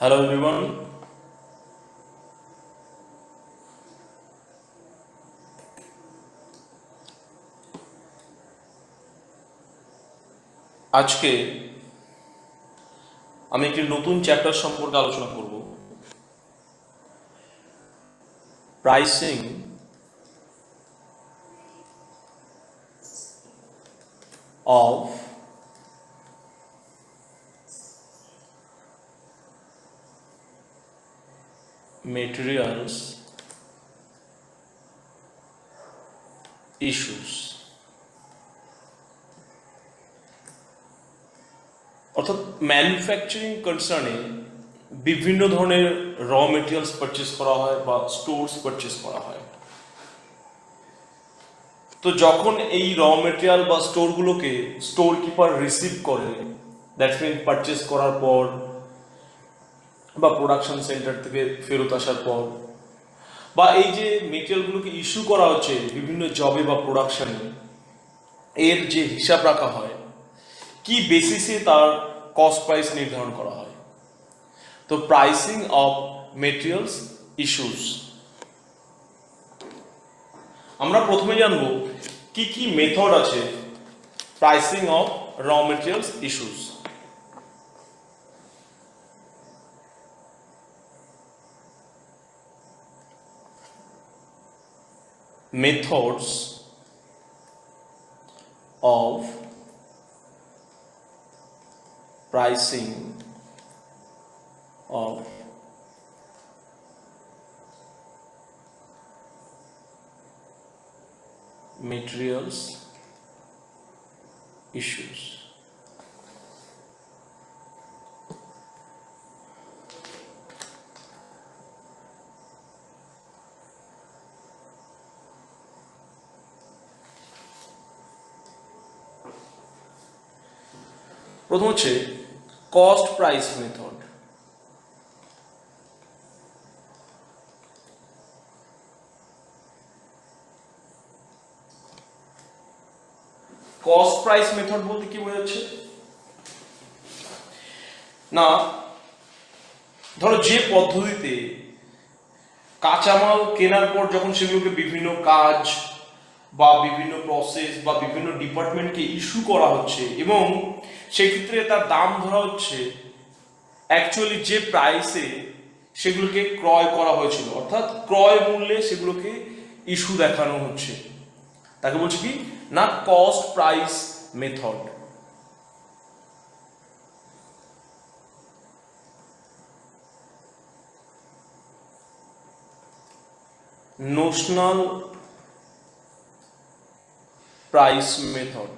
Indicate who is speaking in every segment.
Speaker 1: Hello everyone. আজকে আমি একটি নতুন চ্যাপ্টার সম্পর্কে আলোচনা করব, প্রাইসিং অফ মেটেরিয়ালস ইস্যুস। অর্থাৎ ম্যানুফ্যাকচারিং কনসার্নে বিভিন্ন ধরনের র মেটেরিয়ালস পারচেস করা হয় বা স্টোরস পারচেস করা হয়। তো যখন এই র মেটেরিয়াল বা স্টোরগুলোকে স্টোর কিপার রিসিভ করে, দ্যাটস মিন পারচেস করার পর বা প্রোডাকশন সেন্টার থেকে ফেরত আসার পর, বা এই যে মেটেরিয়ালগুলোকে ইস্যু করা হচ্ছে বিভিন্ন জবে বা প্রোডাকশনে, এর যে হিসাব রাখা হয়, কি বেসিসে তার কস্ট প্রাইস নির্ধারণ করা হয়। তো প্রাইসিং অফ মেটেরিয়ালস ইস্যুস, আমরা প্রথমে জানব কি কি মেথড আছে pricing of raw materials issues. Methods of pricing of materials issues. প্রথম হচ্ছে cost price method. Cost price method বলতে কি বোঝাচ্ছে না, ধরো যে পদ্ধতিতে কাঁচামাল কেনার পর যখন সেগুলোকে বিভিন্ন কাজ বা বিভিন্ন প্রসেস বা বিভিন্ন ডিপার্টমেন্টকে ইস্যু করা হচ্ছে এবং সেক্ষেত্রে তার দাম ধরা হচ্ছে অ্যাকচুয়ালি যে প্রাইসে সেগুলোকে ক্রয় করা হয়েছিল, অর্থাৎ ক্রয় মূল্যে সেগুলোকে ইস্যু দেখানো হচ্ছে, তাকে বলছে কি না cost price method. Notional price method.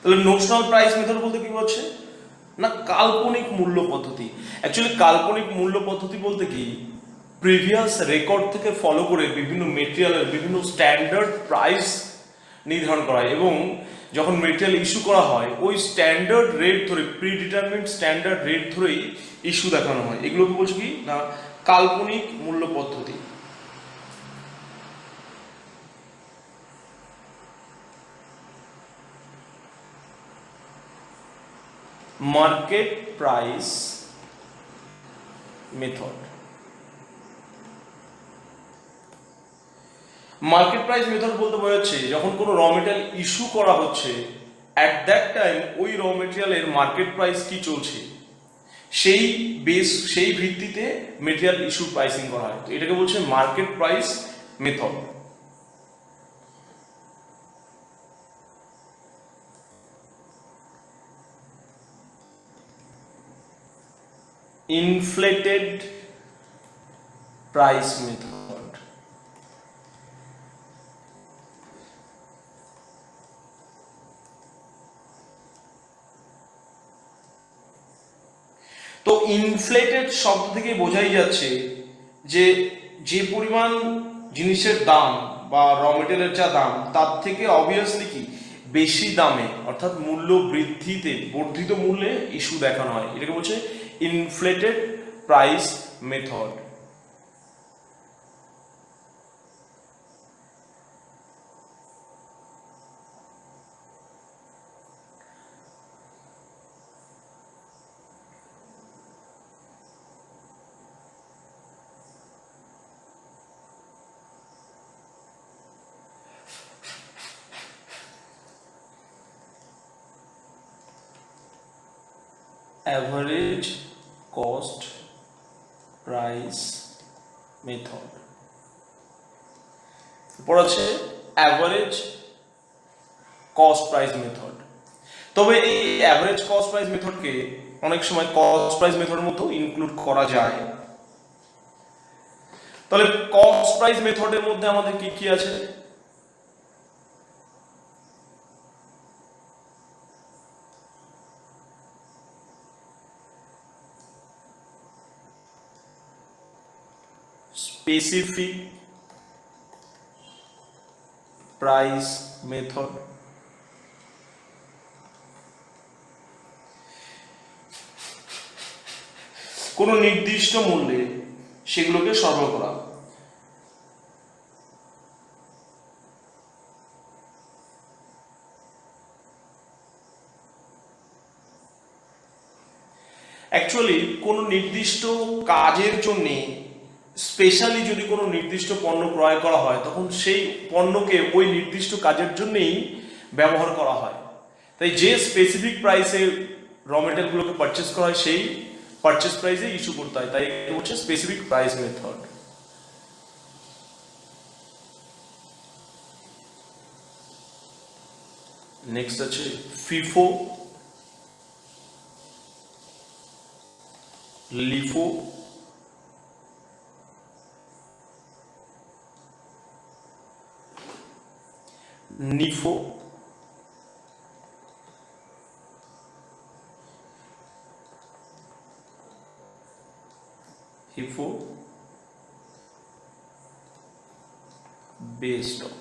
Speaker 1: তাহলে নোশনাল প্রাইস মেথড বলতে কি বলছে না কাল্পনিক মূল্য পদ্ধতি। অ্যাকচুয়ালি কাল্পনিক মূল্য পদ্ধতি বলতে কি প্রিভিয়াস রেকর্ড থেকে ফলো করে বিভিন্ন মেটেরিয়ালের বিভিন্ন স্ট্যান্ডার্ড প্রাইস নির্ধারণ করা হয় এবং যখন মেটেরিয়াল ইস্যু করা হয় ওই স্ট্যান্ডার্ড রেট ধরে প্রিডিটারমিন্ড স্ট্যান্ডার্ড রেট ধরেই ইস্যু দেখানো হয়। এগুলোকে বলছে কি না কাল্পনিক মূল্য পদ্ধতি। Market price method. Market price method বলতে বোঝাচ্ছে যখন কোনো র মেটেরিয়াল ইস্যু করা হচ্ছে অ্যাট দ্যাট টাইম ওই র মেটেরিয়ালের মার্কেট প্রাইস কি চলছে সেই ভিত্তিতে মেটেরিয়াল ইস্যু প্রাইসিং করা হয়। তো এটাকে বলছে market price method. Inflated price method. তো ইনফ্লেটেড শব্দ থেকে বোঝাই যাচ্ছে যে যে পরিমাণ জিনিসের দাম বা র মেটেরিয়ালের যা দাম তার থেকে অবভিয়াসলি কি বেশি দামে অর্থাৎ মূল্য বৃদ্ধিতে বর্ধিত মূল্যে ইস্যু দেখানো হয়, এটাকে বলছে inflated price method. Average cost price method, এরপর আছে অ্যাভারেজ কস্ট প্রাইস মেথড। তবে এই অ্যাভারেজ কস্ট প্রাইস মেথডকে অনেক সময় কস্ট প্রাইস মেথডের মধ্যেও ইনক্লুড করা যায়। তাহলে কস্ট প্রাইস মেথডের মধ্যে আমাদের কি কি আছে? স্পেসিফিক প্রাইস মেথড, কোনো নির্দিষ্ট মূল্যে সেগুলোকে সরবরাহ করা। অ্যাকচুয়ালি কোনো নির্দিষ্ট কাজের জন্য স্পেশালি যদি কোনো নির্দিষ্ট পণ্য ক্রয় করা হয় তখন সেই পণ্যকে ওই নির্দিষ্ট কাজের জন্যই ব্যবহার করা হয়। তাই যে স্পেসিফিক প্রাইসে র মেটেরিয়ালগুলোকে পারচেস করা হয় সেই পারচেস প্রাইসে ইস্যু করতে হয়, তাই এটা হচ্ছে স্পেসিফিক প্রাইস মেথড। নেক্সট আছে ফিফো, লিফো, নিফো, হিফো, বেস স্টক।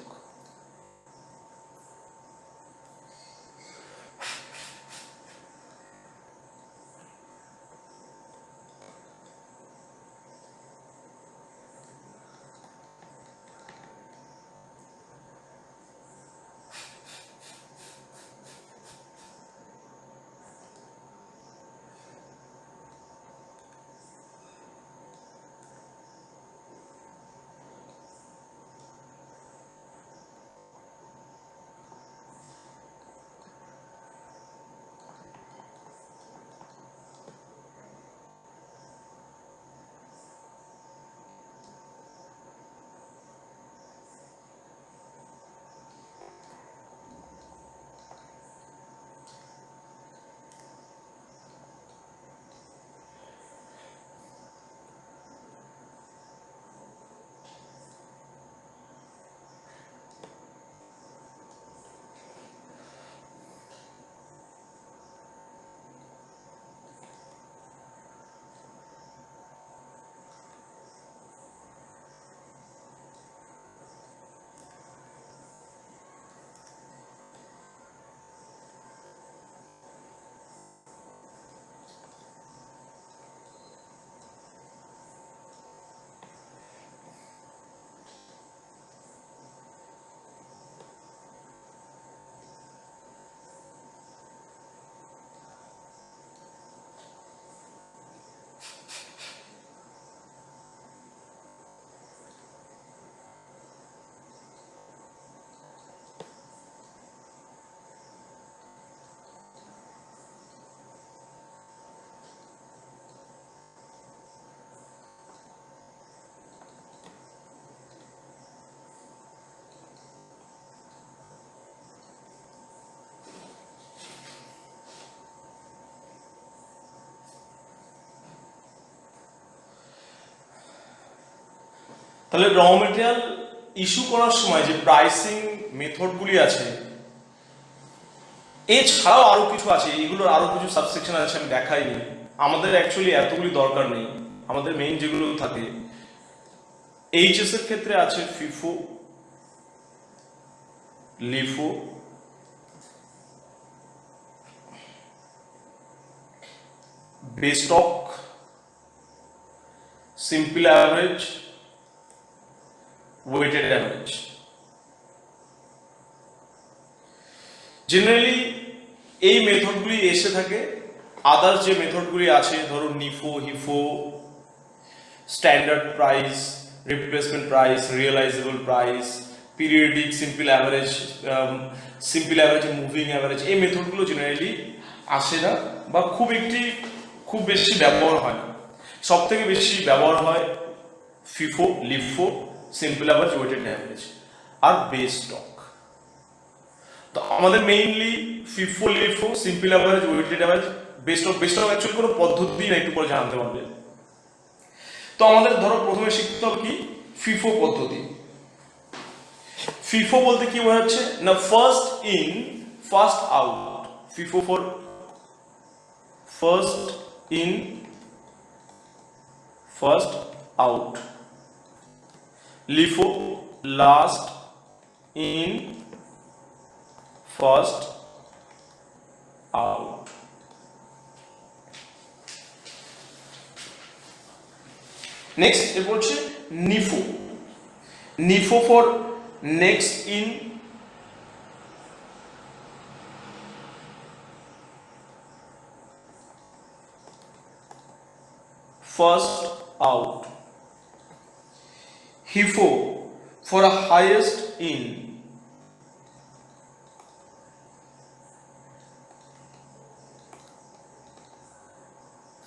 Speaker 1: তাহলে র মেটেরিয়াল ইস্যু করার সময় যে প্রাইসিং মেথডগুলি আছে এছাড়াও আরো কিছু আছে, এগুলোর আরো কিছু সাবসেকশন আছে, আমি দেখাইনি। আমাদের অ্যাকচুয়ালি এতগুলি দরকার নেই, আমাদের মেইন যেগুলো থাকে এইচএস এর ক্ষেত্রে আছে FIFO, LIFO, base stock, simple average, weighted average. Generally এই মেথডগুলি এসে থাকে। আদার্স যে মেথডগুলি আছে ধরুন NIFO, HIFO, standard price, replacement price, realisable price, periodic, simple average, moving average, এই মেথডগুলো জেনারেলি আসে না বা খুব একটি খুব বেশি ব্যবহার হয় না। সব থেকে বেশি ব্যবহার হয় FIFO, LIFO, simple average, weighted average আর বেস স্টক। তো আমাদের mainly FIFO, LIFO, simple average, weighted average, base stock actually কোনো পদ্ধতি না, একটু পরে জানতে পারবে। তো আমাদের ধরো প্রথমে শিখতে হবে কি ফিফো পদ্ধতি। ফিফো বলতে কি বোঝাচ্ছে না, first in first out. FIFO for first in first out, LIFO last in first out. Next এরপর হচ্ছে NIFO. NIFO for next in first out. HIFO for highest in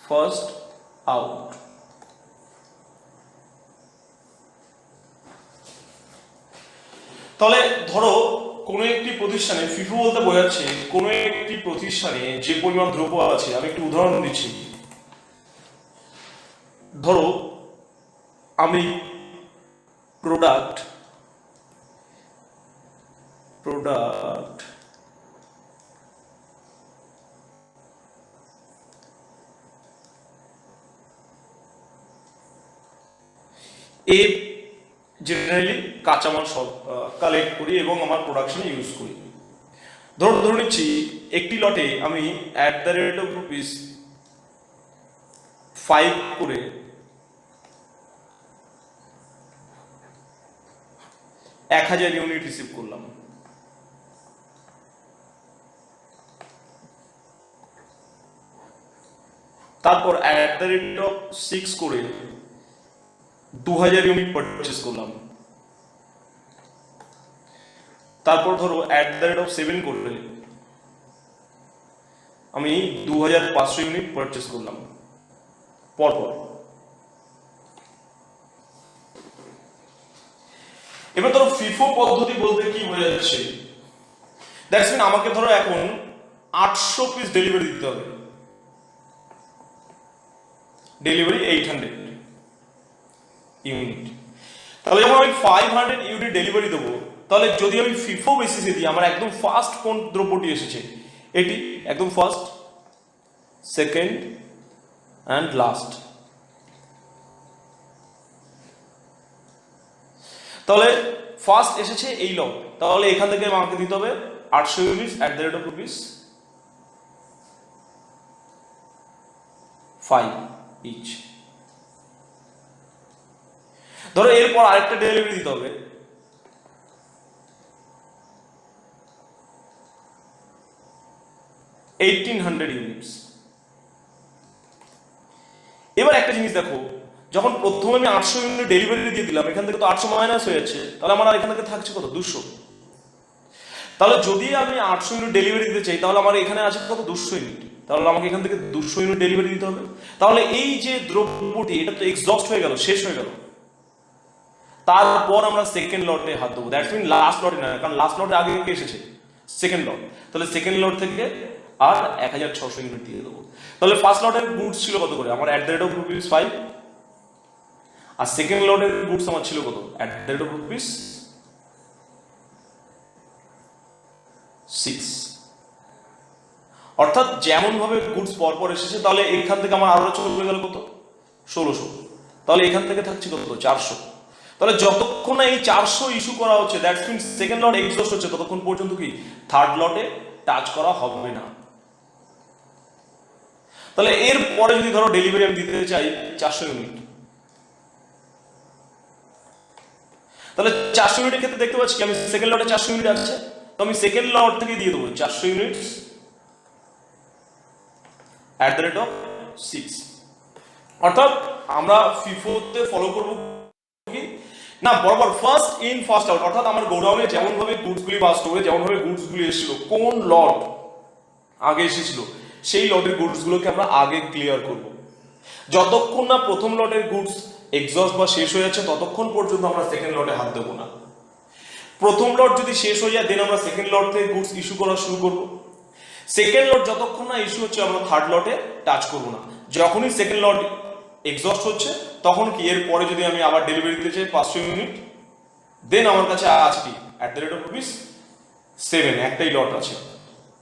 Speaker 1: first out. তাহলে ধরো কোনো একটি প্রতিষ্ঠানে, ফিফো বলতে বোঝাচ্ছে কোনো একটি প্রতিষ্ঠানে যে পরিমাণ দ্রব্য আছে। আমি একটি উদাহরণ দিচ্ছি। ধরো আমি প্রোডাক্ট এ জেনারেলি কাঁচামাল সব কালেক্ট করি এবং আমার প্রোডাকশনে ইউজ করি। ধরে নিচ্ছি একটি লটে আমি @5 করে 1000 ইউনিট রিসিভ করলাম। তারপর @6 করে 2000 ইউনিট পারচেস করলাম। তারপর ধরো @7 করে আমি 2500 ইউনিট পারচেস করলাম পরপর। এবার ধরো ফিফো পদ্ধতি বলতে কি বোঝাচ্ছে, দ্যাটস মিন আমাকে ধরো এখন 800 পিস ডেলিভারি দিতে হবে। Delivery 800 unit. তাহলে যখন আমি 500 ইউনিট ডেলিভারি দেবো, তাহলে যদি আমি ফিফো বেসিসে দিই, আমার একদম ফার্স্ট কোন দ্রব্যটি এসেছে, এটি একদম ফার্স্ট, সেকেন্ড অ্যান্ড লাস্ট। তাহলে ফার্স্ট এসেছে এই লট, তাহলে এখান থেকে আমাকে দিতে হবে 800 ইউনিট @5 ইচ। ধরো এরপর আরেকটা ডেলিভারি দিতে হবে, ইউনিটস। এবার একটা জিনিস দেখো, যখন প্রথমে আমি 800 ইউনিট ডেলিভারি দিয়ে দিলাম, এখান থেকে তো 800 মাইনাস হয়ে যাচ্ছে, তাহলে আমার আর এখান থেকে থাকছে কত, 200। তাহলে যদি আমি 800 ইউনিট ডেলিভারি দিতে চাই, তাহলে আমার এখানে আছে কত, 200 ইউনিট। তাহলে আমাকে এখান থেকে 200 ইউনিট ডেলিভারি দিতে হবে। তাহলে এই যে দ্রব্যটি, এটা তো এক্সস্ট হয়ে গেল, শেষ হয়ে গেল। তারপর আমরা সেকেন্ড লটে হাত দেবো, দ্যাটস মিন লাস্ট লটে না, কারণ লাস্ট লটে আগে কে এসেছে, সেকেন্ড লট। তাহলে সেকেন্ড লট থেকে আর 1600 ইউনিট দিয়ে দেবো। তাহলে ফার্স্ট লটের গুডস ছিল কত করে, আমার @5, আর সেকেন্ড লটের গুডস আমার ছিল কত, @6। অর্থাৎ যেমন ভাবে গুডস পরপর এসেছে, তাহলে এখান থেকে আমার আরো চলে গেল কত, 1600। তাহলে এখান থেকে থাকছে কত, 400। তাহলে যতক্ষণ না এই 400 ইস্যু করা হচ্ছে, that's mean second lot exhaust হচ্ছে, ততক্ষণ পর্যন্ত কি থার্ড লটে টাচ করা হবে না। তাহলে এর পরে যদি ধরো ডেলিভারি আমি দিতে চাই 400 ইউনিট, তাহলে 400 ইউনিটের ক্ষেত্রে দেখতে পাচ্ছি আমি সেকেন্ড লটে 400 ইউনিট আছে, তো আমি সেকেন্ড লট থেকে দিয়ে দেবো 400 ইউনিট @6। অর্থাৎ আমরা ফিফোতে ফলো করবো কি না, বরাবর ফার্স্ট ইন ফার্স্ট আউট। অর্থাৎ আমার গোডাউনে যেমন ভাবে গুডসগুলি বা স্টোরে যেমন ভাবে গুডসগুলি এসেছিল, কোন লট আগে এসেছিল সেই লটের গুডসগুলোকে আমরা আগে ক্লিয়ার করব। যতক্ষণ না প্রথম লটের গুডস এক্সস্ট বা শেষ হয়ে যাচ্ছে ততক্ষণ পর্যন্ত আমরা সেকেন্ড লটে হাত দেবো না। প্রথম লট যদি শেষ হয়ে যায় দেন আমরা সেকেন্ড লট থেকে গুডস ইস্যু করা শুরু করব। সেকেন্ড লট যতক্ষণ না ইস্যু হচ্ছে আমরা থার্ড লটে টাচ করব না। যখনই সেকেন্ড লট এক্সস্ট হচ্ছে তখন কি এর পরে যদি আমি আবার ডেলিভারি দিতে চাই 500 ইউনিট, দেন আমার কাছে আছে কি @7 একটাই লট আছে,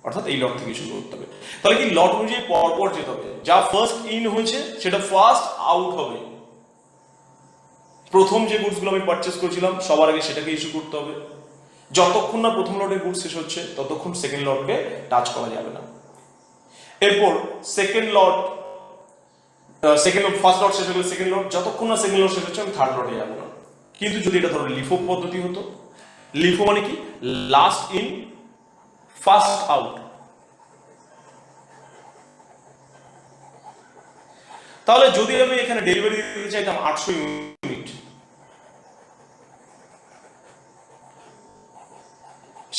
Speaker 1: অর্থাৎ এই লট থেকে শুরু করতে হবে। তাহলে কি লট অনুযায়ী পরপর যেতে হবে, যা ফার্স্ট ইন হয়েছে সেটা ফার্স্ট আউট হবে। প্রথম যে গুডসগুলো আমি পারচেস করেছিলাম সবার আগে সেটাকে ইস্যু করতে হবে। যতক্ষণ না প্রথম লটের গুডস শেষ হচ্ছে ততক্ষণ সেকেন্ড লটকে টাচ করা যাবে না। এরপর ফার্স্ট লট শেষ হলে সেকেন্ড লট, যতক্ষণ না সেকেন্ড লট শেষ হচ্ছে আমি থার্ড লটে যাবো না। কিন্তু যদি এটা ধরো লিফো পদ্ধতি হতো, লিফো মানে কি লাস্ট ইন ফার্স্ট আউট, তাহলে যদি আমি এখানে ডেলিভারি দিতে চাইতাম 800 ইউনিট,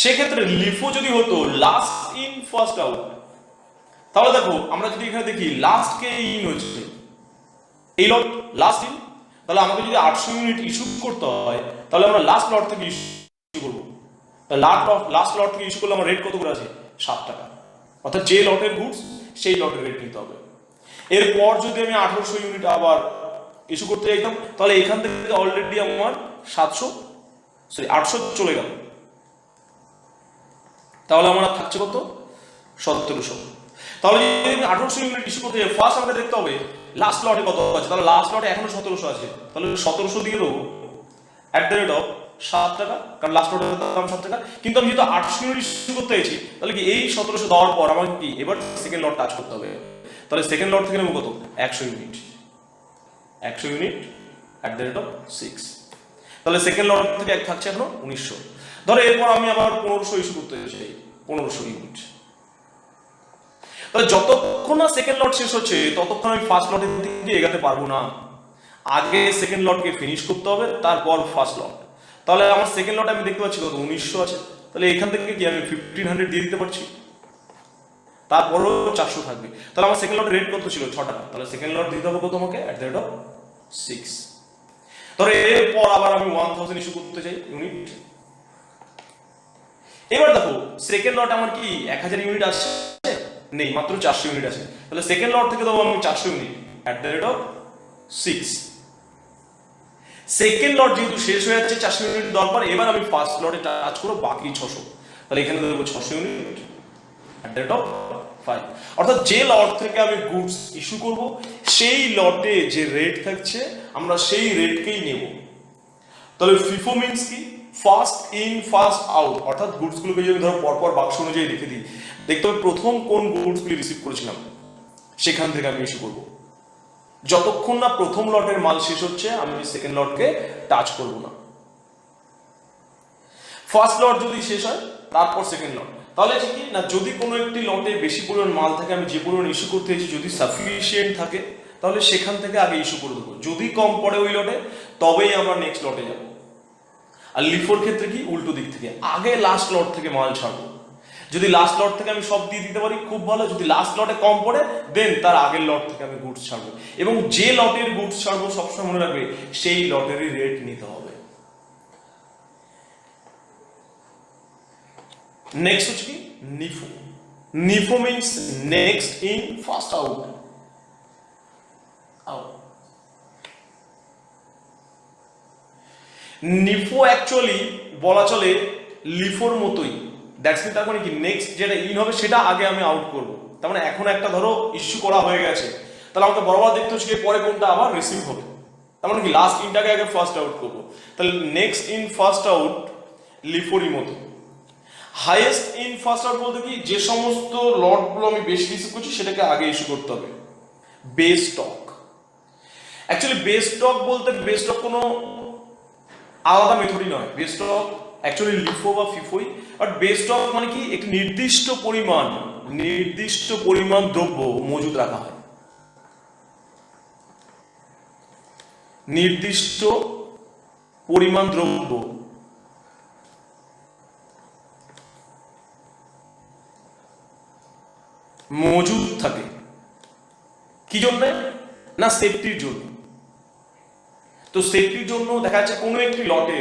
Speaker 1: সেক্ষেত্রে লিফো যদি হতো লাস্ট ইন ফার্স্ট আউট, তাহলে দেখো আমরা যদি এখানে দেখি লাস্ট কে ইন হচ্ছে, এই লট লাস্ট ইন, তাহলে আমাকে যদি 800 ইউনিট ইস্যু করতে হয় তাহলে আমরা লাস্ট লট থেকে ইস্যু করবো। লাস্ট লট থেকে ইস্যু করলে আমার রেট কত করে আছে 7 টাকা, অর্থাৎ যে লটের গুডস সেই লটের রেট নিতে হবে। এরপর যদি আমি 1800 ইউনিট আবার ইস্যু করতে চাইতাম তাহলে এখান থেকে অলরেডি আমার 800 চলে গেল, তাহলে আমার থাকছে কত 1700। তাহলে যদি আমি 1800 ইউনিট ইস্যু করতে যাই ফার্স্ট আমাকে দেখতে হবে লাস্ট লটে কত আছে, তাহলে লাস্ট লটে এখনো 1700 আছে, তাহলে 1700 দিয়ে দেবো @7 টাকা, কারণ লাস্ট লটের দাম 7 টাকা। কিন্তু আমি যেহেতু 800 ইউনিট ইস্যু করতে চাইছি তাহলে কি এই 1700 দেওয়ার পর আমাকে কি এবার সেকেন্ড লট টাচ করতে হবে, তাহলে সেকেন্ড লট থেকে নেবো কত 100 ইউনিট @6, তাহলে সেকেন্ড লট থেকে এক থাকছে এখনো 1900। ধরো এরপর আমি আবার 1500 ইস্যু করতে চাই 1500 ইউনিট, তাহলে যতক্ষণ না সেকেন্ড লট শেষ হচ্ছে ততক্ষণ আমি ফার্স্ট লটের দিকে এগাতে পারবো না, আগে সেকেন্ড লটকে ফিনিশ করতে হবে তারপর ফার্স্ট লট। তাহলে আমার সেকেন্ড লটে আমি দেখতে পাচ্ছি কত 1900 আছে, তাহলে এখান থেকে কি আমি 1500 দিয়ে দিতে পারছি, তারপরও 400 থাকবে। তাহলে আমার সেকেন্ড লটের রেট কত ছিল 6 টাকা, তাহলে সেকেন্ড লট দিতে হবে কত আমাকে @6। ধরো এরপর আবার আমি 1000 ইস্যু করতে চাই ইউনিট, এবার দেখো সেকেন্ড লট আমার কি 1000 ইউনিট আসছে নেই, মাত্র 400 ইউনিট আছে, তাহলে সেকেন্ড লট থেকে দেবো আমি 400 ইউনিট @6। সেকেন্ড লট যেহেতু শেষ হয়ে যাচ্ছে 400 ইউনিট দেওয়ার পর এবার আমি ফার্স্ট লটে টাচ করবো বাকি 600, তাহলে এখানে দেবো 600 ইউনিট @5। অর্থাৎ যে লট থেকে আমি গুডস ইস্যু করব সেই লটে যে রেট থাকছে আমরা সেই রেটকেই নেব। তাহলে ফিফো মিন্স কি ফার্স্ট ইন ফার্স্ট আউট, অর্থাৎ গুডস গুলোকে যদি ধরো পরপর বাক্স অনুযায়ী রেখে দিই দেখতে হবে প্রথম কোন গুডস গুলি রিসিভ করেছিলাম সেখান থেকে আমি ইস্যু করব। যতক্ষণ না প্রথম লটের মাল শেষ হচ্ছে আমি সেকেন্ড লটকে টাচ করব না। ফার্স্ট লট যদি শেষ হয় তারপর সেকেন্ড লট, তাহলে কি না যদি কোনো একটি লটে বেশি পরিমাণ মাল থাকে আমি যে পরিমাণ ইস্যু করতে চাইছি যদি সাফিসিয়েন্ট থাকে তাহলে সেখান থেকে আগে ইস্যু করে দেবো, যদি কম পড়ে ওই লটে তবেই আমরা নেক্সট লটে যাব। আর লিফোর ক্ষেত্রে কি উল্টো দিক থেকে আগে লাস্ট লট থেকে মাল ছাড়বো, যদি লাস্ট লট থেকে আমি সব দিয়ে দিতে পারি খুব ভালো, যদি লাস্ট লটে কম পড়ে দেন তার আগের লট থেকে আমি গুডস ছাড়বো, এবং যে লটের গুডস ছাড়বো সবসময় মনে রাখবে সেই লটেরই রেট নিতে হবে। নেক্সট হচ্ছে কি NIFO. NIFO means next in first out. NIFO actually বলা চলে লিফোর মতোই, দ্যাটস মিন তার মানে কি নেক্সট যেটা ইন হবে সেটা আগে আমি আউট করব। তার মানে এখন একটা ধরো ইস্যু করা হয়ে গেছে তাহলে আমাকে বরাবর দেখতে হচ্ছে পরে কোনটা আবার রিসিভ হবে, তার মানে কি লাস্ট ইনটাকে আগে ফার্স্ট আউট করবো, তাহলে নেক্সট ইন ফার্স্ট আউট লিফোরই মতো। হাইয়েস্ট ইন ফার্স্ট আউট বলতে কি যে সমস্ত লটগুলো আমি বেশি রিসিভ করছি সেটাকে আগে ইস্যু করতে হবে। Base stock, actually base stock বলতে বেস স্টক কোনো আলাদা মেথডই নয়, বেস স্টক অ্যাকচুয়ালি লিফো বা ফিফোই, বাট বেস স্টক মানে কি একটি নির্দিষ্ট পরিমাণ দ্রব্য মজুদ রাখা হয়, নির্দিষ্ট পরিমাণ দ্রব্য মজুদ থাকে। কি জন্য? না সেফটির জন্য। তো সেফটির জন্য দেখা যাচ্ছে কোনো একটি লটে,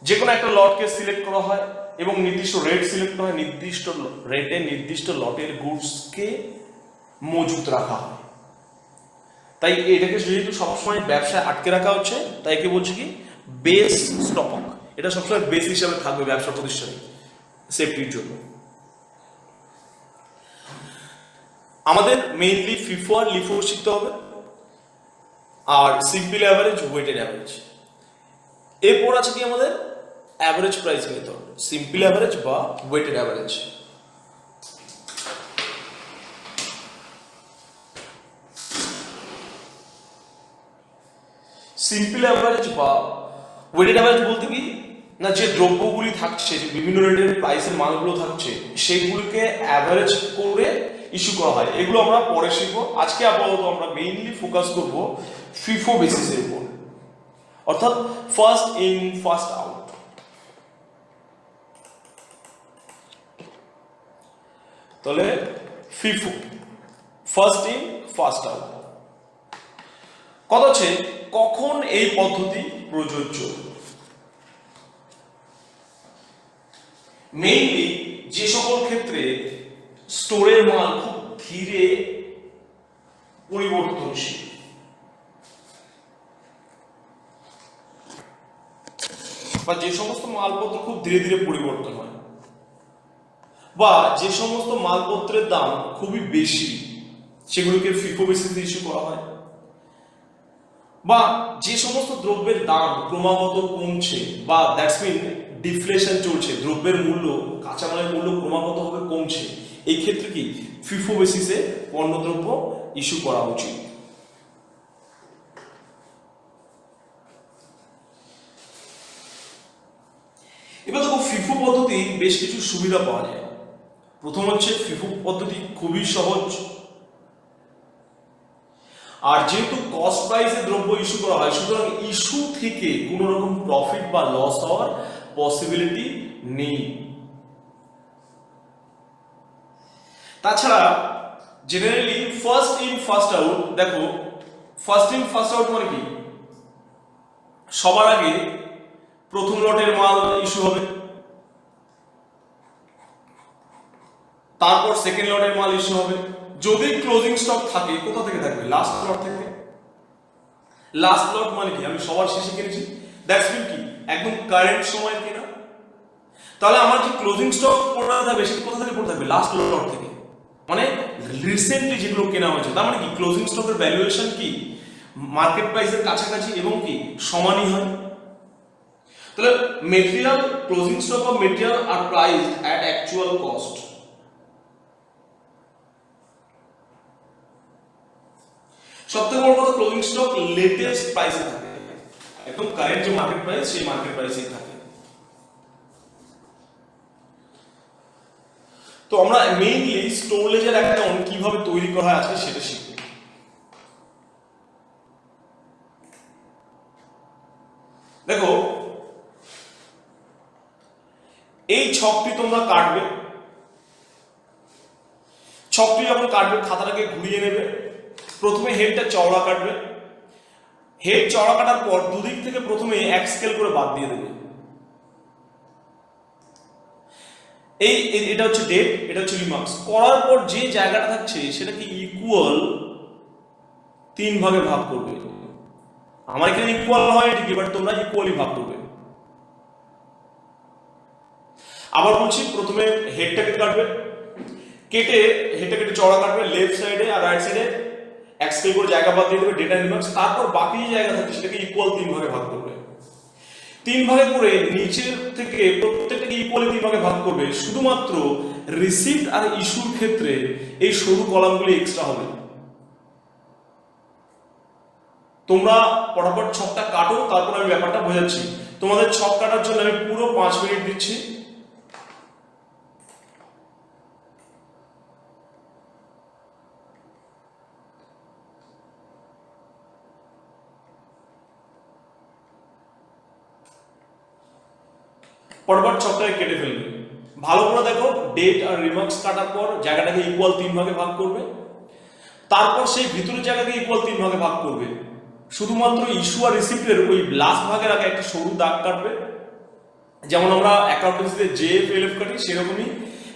Speaker 1: যে কোনো একটা লটকে সিলেক্ট করা হয় এবং নির্দিষ্ট রেট সিলেক্ট করা হয়, নির্দিষ্ট রেটে নির্দিষ্ট লটের গুডসকে মজুত রাখা হয়। তাই এটাকে যেহেতু সবসময় ব্যবসায় আটকে রাখা হচ্ছে, তাই একে বলছে কি বেস স্টক। এটা সবসময় বেস হিসাবে থাকবে ব্যবসা প্রতিষ্ঠানে সেফটির জন্য। আমাদের মেইনলি ফিফো আর লিফো শিখতে হবে, আর সিম্পল অ্যাভারেজ, ওয়েটেড অ্যাভারেজ। এরপর আছে কি আমাদের average price method, simple average বা ওয়েটেড অ্যাভারেজ। সিম্পল অ্যাভারেজ বা ওয়েটেড অ্যাভারেজ বলতে কি না, যে দ্রব্যগুলি থাকছে, যে বিভিন্ন রেটের প্রাইসের মালগুলো থাকছে, সেগুলিকে অ্যাভারেজ করে ইস্যু করা হয়। এগুলো আমরা পরে শিখবো। আজকে আপাতত আমরা মেইনলি ফোকাস করব ফিফো বেসিসের উপর, অর্থাৎ ফার্স্ট ইন ফার্স্ট আউট। তাহলে FIFO, first in first out. কথা হচ্ছে কখন এই পদ্ধতি প্রযোজ্য। মেইনলি যে সকল ক্ষেত্রে স্টোরের মাল খুব ধীরে পরিবর্তনশীল, বা যে সমস্ত মালপত্র খুব ধীরে ধীরে পরিবর্তন হয়, বা যে সমস্ত মালপত্রের দাম খুবই বেশি, সেগুলোকে ফিফো বেসিসে ইস্যু করা হয়। বা যে সমস্ত দ্রব্যের দাম ক্রমাগত কমছে, বা দ্যাটস মিন ডিফ্লেশন চলছে, দ্রব্যের মূল্য, কাঁচামালের মূল্য ক্রমাগতভাবে কমছে, এই ক্ষেত্রে কি ফিফো বেসিসে পণ্যদ্রব্য ইস্যু করা উচিত। এবার দেখো ফিফো পদ্ধতি বেশ কিছু সুবিধা পাওয়া যায়। প্রথম হচ্ছে ফিফো পদ্ধতি খুবই সহজ, আর যেহেতু কস্ট প্রাইসে দ্রব্য ইস্যু করা হয়, সুতরাং ইস্যু থেকে কোনো রকম প্রফিট বা লস হওয়ার পসিবিলিটি নেই। তাছাড়া generally first in first out, দেখো ফার্স্ট ইন ফার্স্ট আউট মানে কি, সবার আগে প্রথম লটের মাল ইস্যু হবে, তারপর সেকেন্ড লটের মাল ইস্যু হবে। যদি ক্লোজিং স্টক থাকে, কোথা থেকে থাকবে? লাস্ট লট থেকে। লাস্ট লট মানে কি, আমি সবার শেষে কিনেছি, দ্যাটস মিন কি একদম কারেন্ট সময় কেনা। তাহলে আমার যে ক্লোজিং স্টক পড়ে থাকবে, সেটা কোথা থেকে পড়ে থাকবে? লাস্ট লট থেকে, মানে রিসেন্টলি যেগুলো কেনা হয়েছে। তার মানে কি ক্লোজিং স্টকের ভ্যালুয়েশন কি মার্কেট প্রাইসের কাছাকাছি এবং কি সমানই হয়। তাহলে material, closing stock of material আর প্রাইস অ্যাট অ্যাকচুয়াল কস্ট। সবথেকে বড় কথা, ক্লোজিং স্টক লেটেস্ট প্রাইসে থাকে, একদম কারেন্ট যে মার্কেট প্রাইস, সেই মার্কেট প্রাইসেই থাকে। তো আমরা মেইনলি স্টোর লেজার অ্যাকাউন্ট কিভাবে তৈরি করা হয় আজকে সেটা শিখব। দেখো এই ছকটি তোমরা কাটবে, ছকটি যখন কাটবে খাতাটাকে ঘুরিয়ে নেবে। প্রথমে হেডটা চওড়া কাটবে, হেড চওড়া কাটার পর দুদিক থেকে প্রথমে এক স্কেল করে বাদ দিয়ে দেবে। এটা হচ্ছে ডেট, এটা হচ্ছে রিমার্কস। করার পর যে জায়গাটা থাকছে সেটাকে ইকুয়াল 3 ভাগে ভাগ করবে। আমার এখানে ইকুয়াল হয় ঠিকই, বাট তোমরা ইকুয়ালি ভাগ করবে। আবার বলছি, প্রথমে হেডটাকে কাটবে, কেটে হেডটা কেটে চওড়া কাটবে, লেফট সাইডে আর রাইট সাইডে এক স্কেল করে জায়গা বাদ দিয়ে দেবে, ডেটা রিমার্কস। তারপর বাকি যে জায়গা থাকছে সেটাকে ইকুয়াল 3 ভাগে ভাগ করবে। 3 ভাগে করে নিচের থেকে প্রত্যেকটাকে ইকুয়ালি 3 ভাগে ভাগ করবে। শুধুমাত্র রিসিপ্ট আর ইস্যুর ক্ষেত্রে এই সরু কলামগুলি এক্সট্রা হবে। তোমরা পটাপট ছকটা কাটো, তারপর আমি ব্যাপারটা বোঝাচ্ছি। তোমাদের ছক কাটার জন্য আমি পুরো 5 মিনিট দিচ্ছি। পটাপট ছকটাকে কেটে ফেলবে। ভালো করে দেখো, ডেট আর রিমার্কস কাটার পর জায়গাটাকে ইকুয়াল 3 ভাগে ভাগ করবে, তারপর সেই ভিতরের জায়গাকে ইকুয়াল 3 ভাগে ভাগ করবে, শুধুমাত্র ইস্যু আর রিসিপ্টের ওই লাস্ট ভাগের আগে একটা সরু দাগ কাটবে। যেমন আমরা অ্যাকাউন্টেন্সিতে JF-LF কাটি, সেরকমই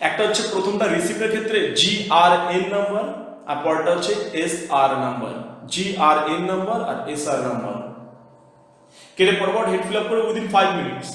Speaker 1: একটা হচ্ছে প্রথমটা রিসিপ্টের ক্ষেত্রে GRN নাম্বার, আর পরেরটা হচ্ছে SR নাম্বার, GRN নাম্বার আর SR নাম্বার কেটে পরপর হেড ফিল আপ করে উইদিন 5 মিনিটস।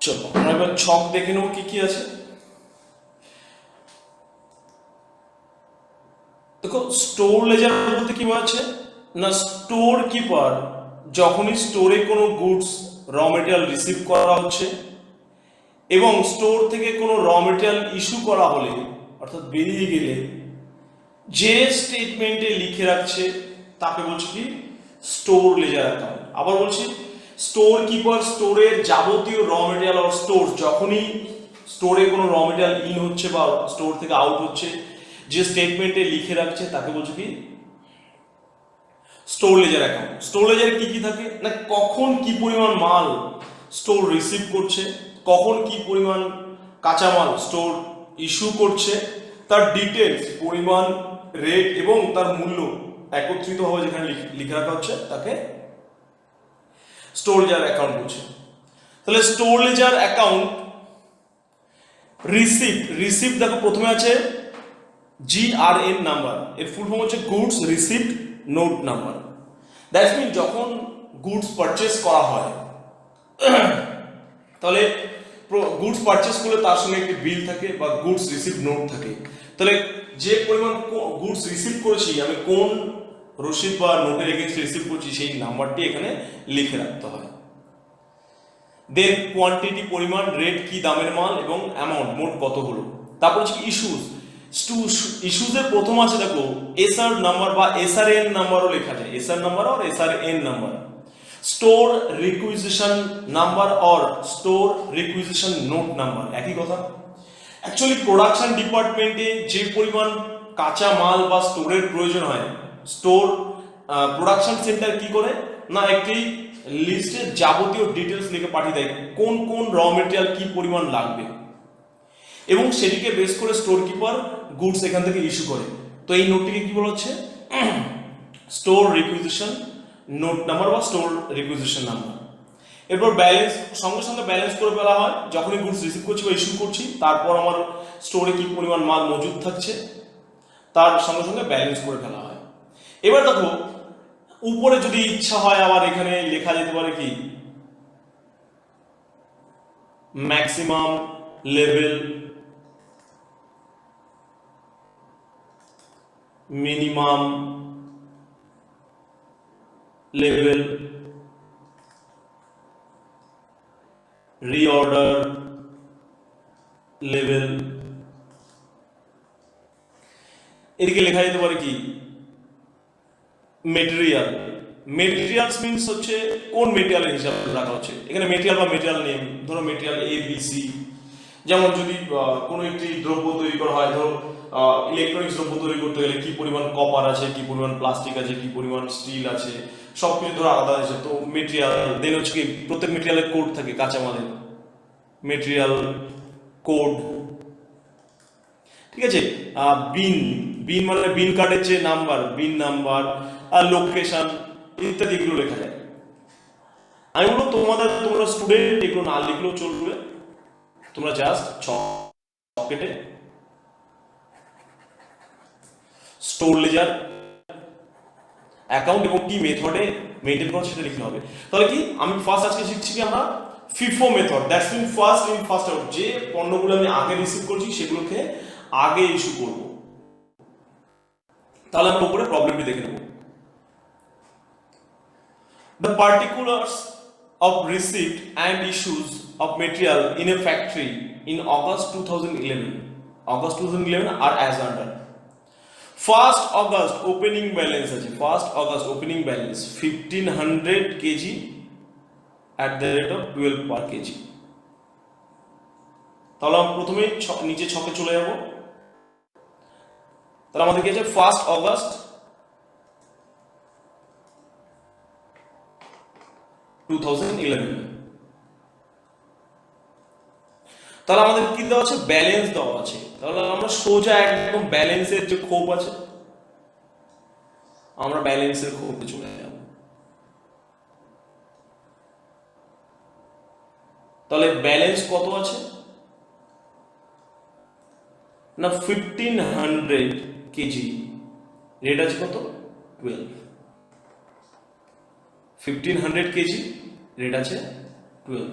Speaker 1: চলো আমরা এবার ছক দেখে নেবো কি কি আছে। দেখো স্টোর লেজার বলতে কি আছে না, স্টোর কিপার যখনই স্টোরে কোনো গুডস র মেটেরিয়াল রিসিভ করা হচ্ছে এবং স্টোর থেকে কোনো র মেটেরিয়াল ইস্যু করা হলে অর্থাৎ বেরিয়ে গেলে যে স্টেটমেন্টে লিখে রাখছে তাকে বলছি কি স্টোর লেজার অ্যাকাউন্ট। আবার বলছি স্টোর কিপার স্টোরের যাবতীয় র মেটেরিয়াল আর স্টোর যখনই স্টোরে কোনো র মেটেরিয়াল ইন হচ্ছে বা স্টোর থেকে আউট হচ্ছে যে স্টেটমেন্টে লিখে রাখছে তাকে বলছে কি স্টোর লেজার অ্যাকাউন্ট। স্টোর লেজারে কি কি থাকে না, কখন কি পরিমাণ মাল স্টোর রিসিভ করছে, কখন কি পরিমাণ কাঁচামাল স্টোর ইস্যু করছে, তার ডিটেলস পরিমাণ রেট এবং তার মূল্য একত্রিতভাবে যেখানে লিখে রাখা হচ্ছে তাকে স্টোর লেজার অ্যাকাউন্ট বলছে। তাহলে স্টোর লেজার অ্যাকাউন্ট রিসিপ্ট দেখো প্রথমে আছে GRN নাম্বার, এর ফুল ফর্ম হচ্ছে goods receipt note number. That's mean যখন গুডস পারচেস করা হয় তাহলে গুডস পারচেস করলে তার সঙ্গে একটি বিল থাকে বা গুডস রিসিপ্ট নোট থাকে। তাহলে যে পরিমাণ গুডস রিসিভ করেছি আমি কোন রসিদ বা নোটের এগেইনস্ট রিসিভ করছি সেই নাম্বারটি এখানে লিখে রাখতে হয়। দেন কোয়ান্টিটি পরিমাণ, রেট কি দামের মাল এবং অ্যামাউন্ট মোট কত হলো। তারপর হচ্ছে ইস্যুজের প্রথম আছে দেখো এসআর নাম্বার বা এসআরএন নাম্বারও লেখা যায়, এসআর নাম্বার আর SRN number. Store requisition number or store requisition note number একই কথা। অ্যাকচুয়ালি প্রোডাকশন ডিপার্টমেন্টে যে পরিমাণ কাঁচা মাল বা স্টোরের প্রয়োজন হয় স্টোর প্রোডাকশন সেন্টার কি করে না একটি লিস্টের যাবতীয় ডিটেলস লিখে পাঠিয়ে দেয় কোন কোন র মেটেরিয়াল কি পরিমাণ লাগবে এবং সেটিকে বেস করে স্টোর কিপার গুডস এখান থেকে ইস্যু করে। তো এই নোটটিকে কি বলা হচ্ছে স্টোর রিকুইজিশন নোট নাম্বার বা স্টোর রিকুইজিশন নাম্বার। এরপর ব্যালেন্স সঙ্গে সঙ্গে ব্যালেন্স করে ফেলা হয় যখনই গুডস রিসিভ করছি বা ইস্যু করছি, তারপর আমার স্টোরে কি পরিমাণ মাল মজুদ থাকছে তার সঙ্গে সঙ্গে ব্যালেন্স করে ফেলা হয়। এবার দেখো উপরে যদি ইচ্ছা হয় আবার এখানে লেখা যেতে পারে কি maximum level, minimum level, reorder level. এদিকে লেখা যেতে পারে কি মেটেরিয়াল। মেটেরিয়ালস মিনস হচ্ছে কোন মেটেরিয়ালের হিসাব রাখা হচ্ছে এখানে মেটেরিয়াল বা মেটেরিয়াল নেম, ধরো মেটেরিয়াল ABC। যেমন যদি কোনো একটি দ্রব্য তৈরি করা হয়, ধরো ইলেকট্রনিক্স দ্রব্য তৈরি করতে গেলে কি পরিমাণ কপার আছে, কি পরিমাণ প্লাস্টিক আছে, কি পরিমাণ স্টিল আছে, সব কিছু ধরো আলাদা আছে। তো মেটেরিয়াল দেন হচ্ছে কি প্রত্যেক মেটেরিয়ালের কোড থাকে কাঁচামালের, মেটেরিয়াল কোড, ঠিক আছে। বিন বিন মানে বিন কার্ডের যে নাম্বার, বিন নাম্বার আর লোকেশন ইত্যাদি এগুলো লেখা যায়। আমি বলবো তোমরা স্টুডেন্ট এগুলো না লিখলেও চলবে, তোমরা জাস্ট ছক কেটে স্টোর লেজার অ্যাকাউন্ট এবং কি মেথডে মেইনটেইন করছে সেটা লিখতে হবে। তাহলে কি আমি ফার্স্ট আজকে শিখছি কি আমরা FIFO method, that's mean first in first out. যে পণ্যগুলো আমি আগে রিসিভ করছি সেগুলোকে আগে ইস্যু করব। তাহলে আমরা উপরে প্রবলেমটি দেখে নেব। The particulars of receipt and issues of material in a factory in August 2011 are as under. 1st August opening balance আছে, 1st August opening balance 1500 kg at the rate of 12 per kg। তাহলে আমরা প্রথমে নিচে ছকে চলে যাব। তাহলে আমাদের কি আছে 1st August 2011। তাহলে আমাদের কি দেওয়া আছে ব্যালেন্স দেওয়া আছে। তাহলে আমরা সোজা একদম ব্যালেন্সের যে খোপ আছে আমরা ব্যালেন্সের খোপে চলে যাব। তাহলে ব্যালেন্স কত আছে না 1500 কেজি, রেট আছে কত 12। 1500 কেজি রেট আছে 12।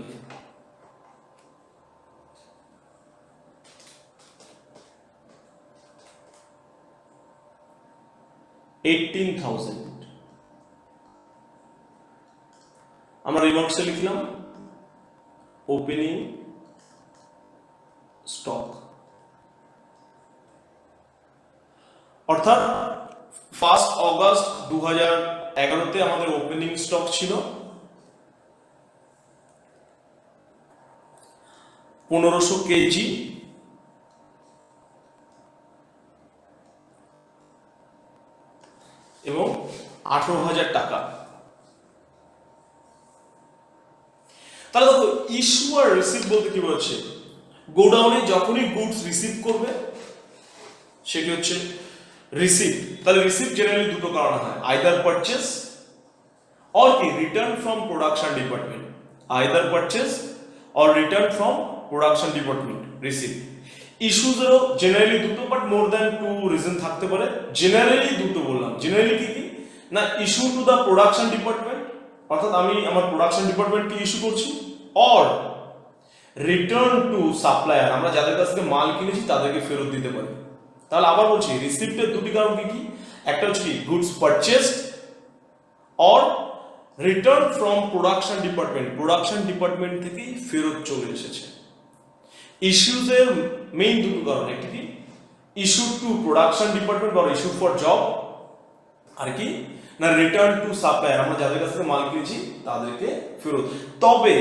Speaker 1: 18,000। আমরা রিমার্কসে লিখলাম ওপেনিং স্টক, অর্থাৎ 1 অগস্ট 2011-তে আমাদের ওপেনিং স্টক ছিল 1500 কেজি এবং 18,000 টাকা। তাহলে দেখো ইস্যু আর রিসিভ বলতে কি বলছে, গোডাউনে যখনই গুডস রিসিভ করবে সেটি হচ্ছে রিসিভ। তাহলে রিসিভ জেনারেলি দুটো কারণে হয়, আইদার পারচেজ অর কি return from production department, either purchase or return from production department receive. ইস্যুজেরও জেনারেলি দুটো বাট মোর দ্যান 2 রিজন থাকতে পারে, জেনারেলি দুটো বললাম। জেনারেলি কি কি না, issue to the production department, অর্থাৎ আমি আমার প্রোডাকশন ডিপার্টমেন্টকে ইস্যু করছি, অর রিটার্ন টু সাপ্লায়ার, আমরা যাদের কাছ থেকে মাল কিনেছি তাদেরকে ফেরত দিতে পারি। তাহলে আবার বলছি রিসিপ্টের দুটি কারণ কি কি, একটা হচ্ছে কি goods purchased or return from production department, production department থেকেই ফেরত চলে এসেছে। ইস্যুজের মেইন দুটো কারণ, একটা কি issue to production department or issue for job, আর কি না রিটার্ন টু সাপ্লায়ার, আমরা যাদের কাছ থেকে মাল কিনেছি তাদেরকে ফেরত। তবে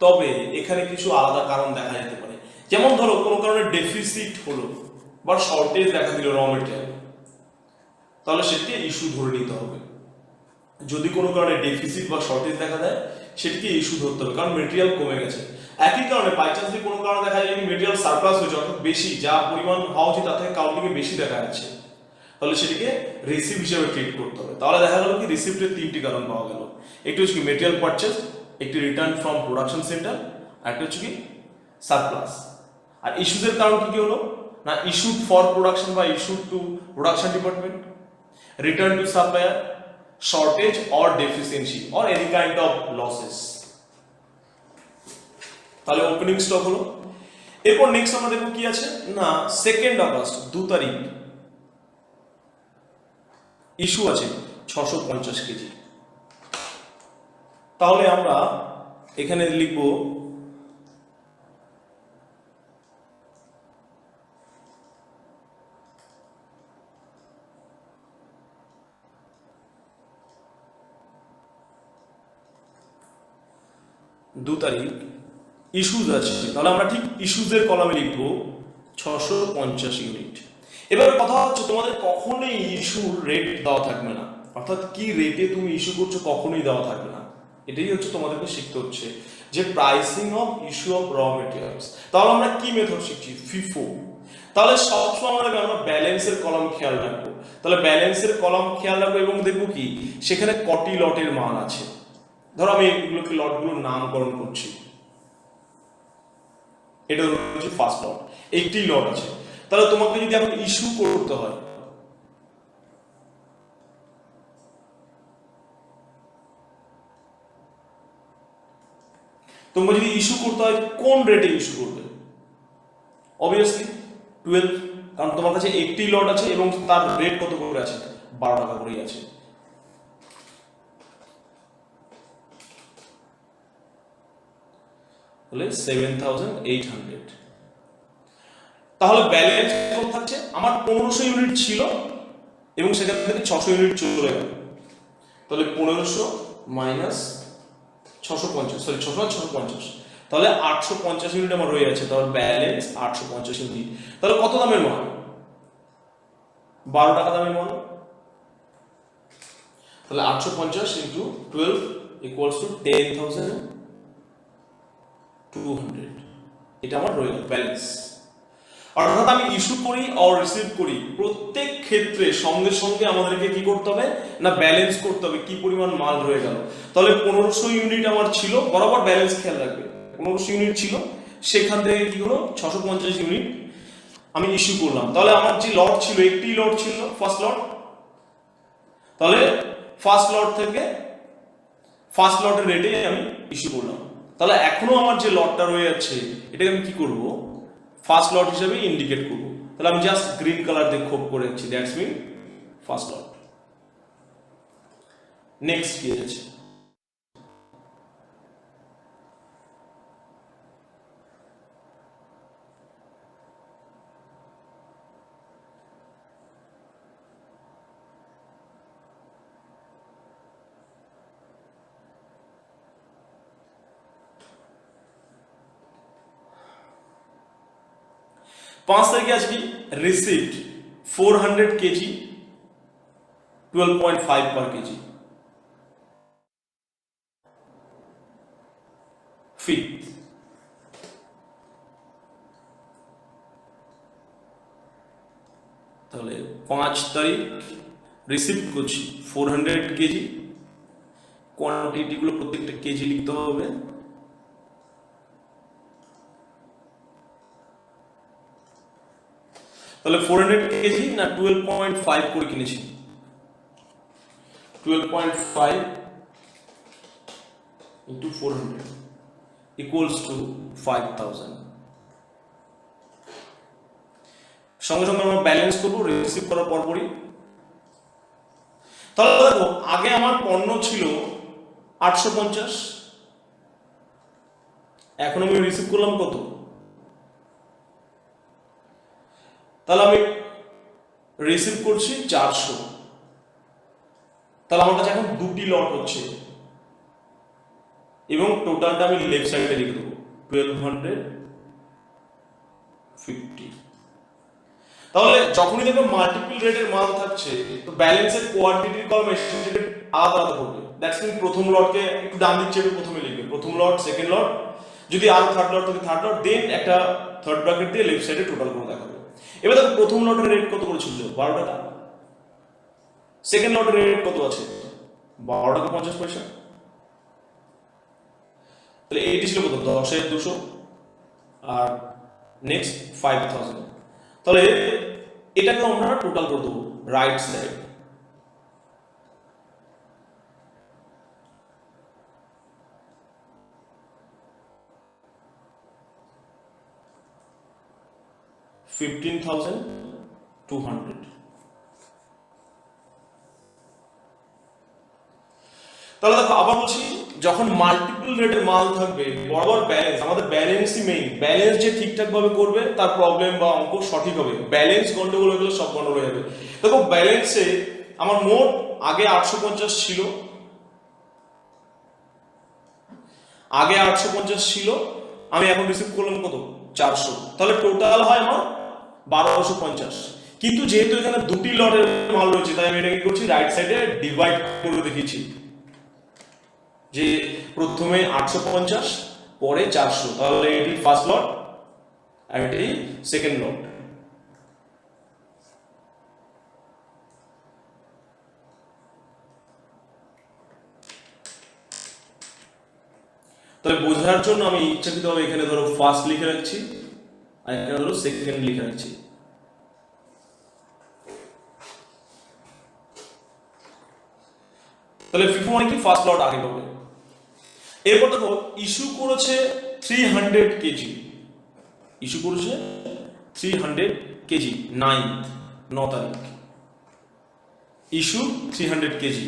Speaker 1: তবে এখানে কিছু আলাদা কারণ দেখা যেতে পারে, যেমন ধরো কোনো কারণে ডেফিসিট হলো বা শর্টেজ দেখা দিল র মেটেরিয়াল, তাহলে সেটাকে ইস্যু ধরে নিতে হবে। যদি কোনো কারণে ডেফিসিট বা শর্টেজ দেখা দেয় সেটাকে ইস্যু ধরতে হবে, কারণ মেটেরিয়াল কমে গেছে। একই কারণে বাই চান্স কোনো কারণে দেখা যায় মেটেরিয়াল সারপ্লাস হয়েছে, অর্থাৎ বেশি যা পরিমাণ হওয়া উচিত তার থেকে কাউন্টিংয়ে বেশি দেখা যাচ্ছে, তাহলে সেটাকে রিসিভ হিসেবে ট্রিট করতে হবে। তাহলে দেখা গেল কি রিসিপ্টের 3টি কারণ পাওয়া গেল, একটি হচ্ছে কি মেটেরিয়াল পারচেজ, একটি রিটার্ন ফ্রম প্রোডাকশন সেন্টার, আর একটা হচ্ছে কি সারপ্লাস। আর ইস্যুজের কারণ কি কি হলো না, ইস্যুড ফর প্রোডাকশন বা issued two production department, return to supplier, shortage or deficiency or any kind of losses. তাহলে ওপেনিং স্টক হলো। এরপর নেক্সট আমরা দেখবো কি আছে না 2 আগস্ট 2 তারিখ ইস্যু আছে 650 কেজি। তাহলে আমরা এখানে লিখবো দু তারিখ ইস্যুজ আছে, তাহলে আমরা ঠিক ইস্যুজের কলামে লিখবো 650 ইউনিট। এবার কথা হচ্ছে তোমাদের কখনোই ইস্যুর রেট দেওয়া থাকবে না, অর্থাৎ কি রেটে তুমি ইস্যু করছো কখনোই দেওয়া থাকবে না। এটাই হচ্ছে তোমাদেরকে শিখতে হচ্ছে যে pricing of issue of raw materials. তাহলে আমরা কি মেথড শিখছি, ফিফো। তাহলে সবসময় আমরা ব্যালেন্সের কলাম খেয়াল রাখবো, তাহলে ব্যালেন্সের কলাম খেয়াল রাখবো এবং দেখবো কি সেখানে কটি লটের মান আছে। ধরো আমি এগুলোকে লটগুলোর নামকরণ করছি, এটা হচ্ছে ফার্স্ট লট, একটি লট আছে। তাহলে তোমাকে যদি এখন ইস্যু করতে হয়, তোমাকে যদি ইস্যু করতে হয় কোন রেটে ইস্যু করবে, অবভিয়াসলি 12, কারণ তোমার কাছে একটি লট আছে এবং তার রেট কত করে আছে, 12 টাকা করেই আছে। তাহলে 7800। তাহলে ব্যালেন্স কত থাকছে, আমার 1500 ইউনিট ছিল এবং সেখান থেকে 600 ইউনিট চলে গেল, তাহলে 1500 মাইনাস 650, সরি 650, তাহলে 850 ইউনিট আমার রয়ে আছে। তাহলে ব্যালেন্স 850 ইউনিট। তাহলে কত দামের মাল, 12 টাকা দামের মাল। তাহলে 850 ইন্টু 12 ইকুয়ালস টু 10,200, এটা আমার রয়ে গেল ব্যালেন্স। অর্থাৎ আমি ইস্যু করি অর রিসিভ করি, প্রত্যেক ক্ষেত্রে সঙ্গে সঙ্গে আমাদেরকে কি করতে হবে না ব্যালেন্স করতে হবে কি পরিমাণ মাল রয়ে গেল। তাহলে 1500 ইউনিট আমার ছিল, বরাবর ব্যালেন্স খেয়াল রাখবে, 1500 ইউনিট ছিল, সেখান থেকে কি হলো 650 ইউনিট আমি ইস্যু করলাম। তাহলে আমার যে লট ছিল একটি লট ছিল ফার্স্ট লট, তাহলে ফার্স্ট লট থেকে ফার্স্ট লটের রেটে আমি ইস্যু করলাম। তাহলে এখনো আমার যে লটটা রয়ে যাচ্ছে এটাকে আমি কি করব, ফার্স্ট লট হিসেবে ইন্ডিকেট করব। তাহলে আমি জাস্ট গ্রিন কালার দিয়ে খোপ করে দিচ্ছি, that's mean first lot. Next কি আছে? पांच तारीखे आज की receipt 400 kg 12.5 per kg fifth. তাহলে 5 তারিখ রিসিপ্ট করছি 400 কেজি, কোয়ান্টিটি গুলো প্রত্যেকটা কেজি লিখতে হবে। তাহলে 400 কেজি না 12.5 করে কিনেছি, 12.5 into 400 equals to 5000। সঙ্গে সঙ্গে আমরা ব্যালেন্স করবো রিসিভ করার পরপরই। তাহলে দেখো আগে আমার পণ্য ছিল 850, এখন আমি রিসিভ করলাম কত? তাহলে আমি রিসিভ করছি 400। তাহলে আমার কাছে এখন দুটি লট হচ্ছে এবং টোটালটা আমি লেফট সাইডে লিখে দেবো 1250। তাহলে যখনই দেখবে মাল্টিপল রেটের মাল থাকছে তো ব্যালেন্সের কোয়ান্টিটির কলম এস্টিমেটেড আলাদা আলাদা করবে। দ্যাটস মিন প্রথম লটকে একটু ডান দিক চেপে প্রথমে লিখবে প্রথম লট, সেকেন্ড লট, যদি আরো থার্ড লট থাকে থার্ড লট, দেন একটা থার্ড ব্র্যাকেট দিয়ে লেফট সাইডে টোটাল করে দেখাবে। এবার দেখো প্রথম লটের রেট কত করেছিল? 12 টাকা। সেকেন্ড লটের রেট কত আছে? 12 টাকা 50 পয়সা। তাহলে এইটি ছিল কত? 10,200 আর নেক্সট 5000। তাহলে এটাকে আমরা টোটাল করে দেবো রাইট সাইড। $15,200। তাহলে দেখো আবার বলছি, যখন মাল্টিপল রেটের মাল থাকবে বরাবর ব্যালেন্স, আমাদের ব্যালেন্সই মেইন। ব্যালেন্স যে ঠিকঠাক ভাবে করবে তার প্রবলেম বা অঙ্ক সঠিক হবে। ব্যালেন্স গন্ডগোল হয়ে গেলে সব গন্ডগোল হয়ে যাবে। দেখো ব্যালেন্সে আমার মোট আগে 850 ছিল, আমি এখন রিসিভ করলাম কত? 400। তাহলে টোটাল হয় আমার 1250। কিন্তু যেহেতু এখানে দুটি লটের মাল রয়েছে তাই আমি এটা কি করছি, রাইট সাইডে ডিভাইড করে দেখিয়েছি যে প্রথমে 850 পরে 400। তাহলে এটি ফার্স্ট লট আর এটি সেকেন্ড লট। তাহলে বোঝার জন্য আমি ইচ্ছাকৃতভাবে এখানে ধরো ফার্স্ট লিখে রাখছি আর এখানে ধরো সেকেন্ড লিখে রাখছি। তাহলে ফিফো মানে কি? ফার্স্ট লট আগে পাবে। এরপর দেখো ইস্যু করেছে 300 কেজি, ইস্যু করেছে 300 কেজি 9 তারিখ, ইস্যু 300 কেজি।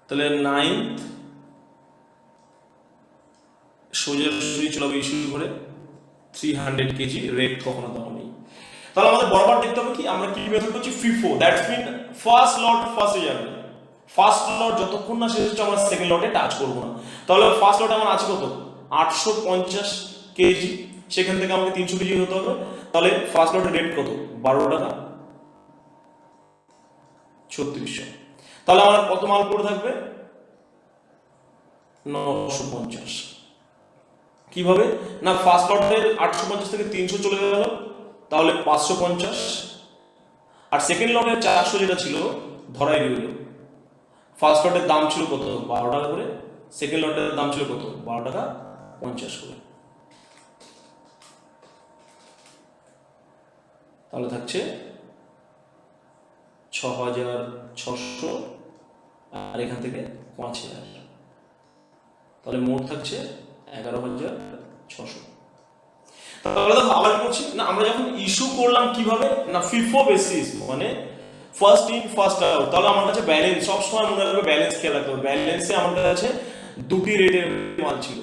Speaker 1: তাহলে 9 সোজাসুজি চলে যাবে ইস্যু করে 300 কেজি, রেট কখনো দেওয়া নেই। তাহলে আমাদের বরাবর দেখতে হবে কি, আমরা কি মেথড করছি? ফিফো। দ্যাটস মিন ফার্স্ট লট ফার্স্টে যাবে। ফার্স্ট লট যতক্ষণ না শেষ হচ্ছে আমরা সেকেন্ড লটে টাচ করব না। তাহলে ফার্স্ট লটে আমার আছে কত? 850 কেজি, সেখান থেকে আমাকে 300 কেজি হতে হবে। তাহলে ফার্স্ট লটের রেট কত? 12 টাকা 3600। তাহলে আমার কত মাল পড়ে থাকবে? 950। কিভাবে না, ফার্স্ট লটের 850 থেকে 300 চলে গেল, তাহলে 550, আর সেকেন্ড লটের 400 যেটা ছিল ধরাই রইল। ফার্স্ট লটের দাম ছিল কত? 12 টাকা করে, সেকেন্ড লটের দাম ছিল কত? 12 টাকা 50 করে। তাহলে থাকছে 6600 আর এখান থেকে 5000, তাহলে মোট থাকছে 11600। তাহলে দেখো আবার কি করছি না, আমরা যখন ইস্যু করলাম কিভাবে না ফিফো বেসিস, মানে ফার্স্ট ইন ফার্স্ট আউট। তাহলে আমার কাছে ব্যালেন্স সবসময় মনে রাখবে, ব্যালেন্স খেয়াল রাখতে হবে। ব্যালেন্সে আমার কাছে দুটি রেটের মাল ছিল,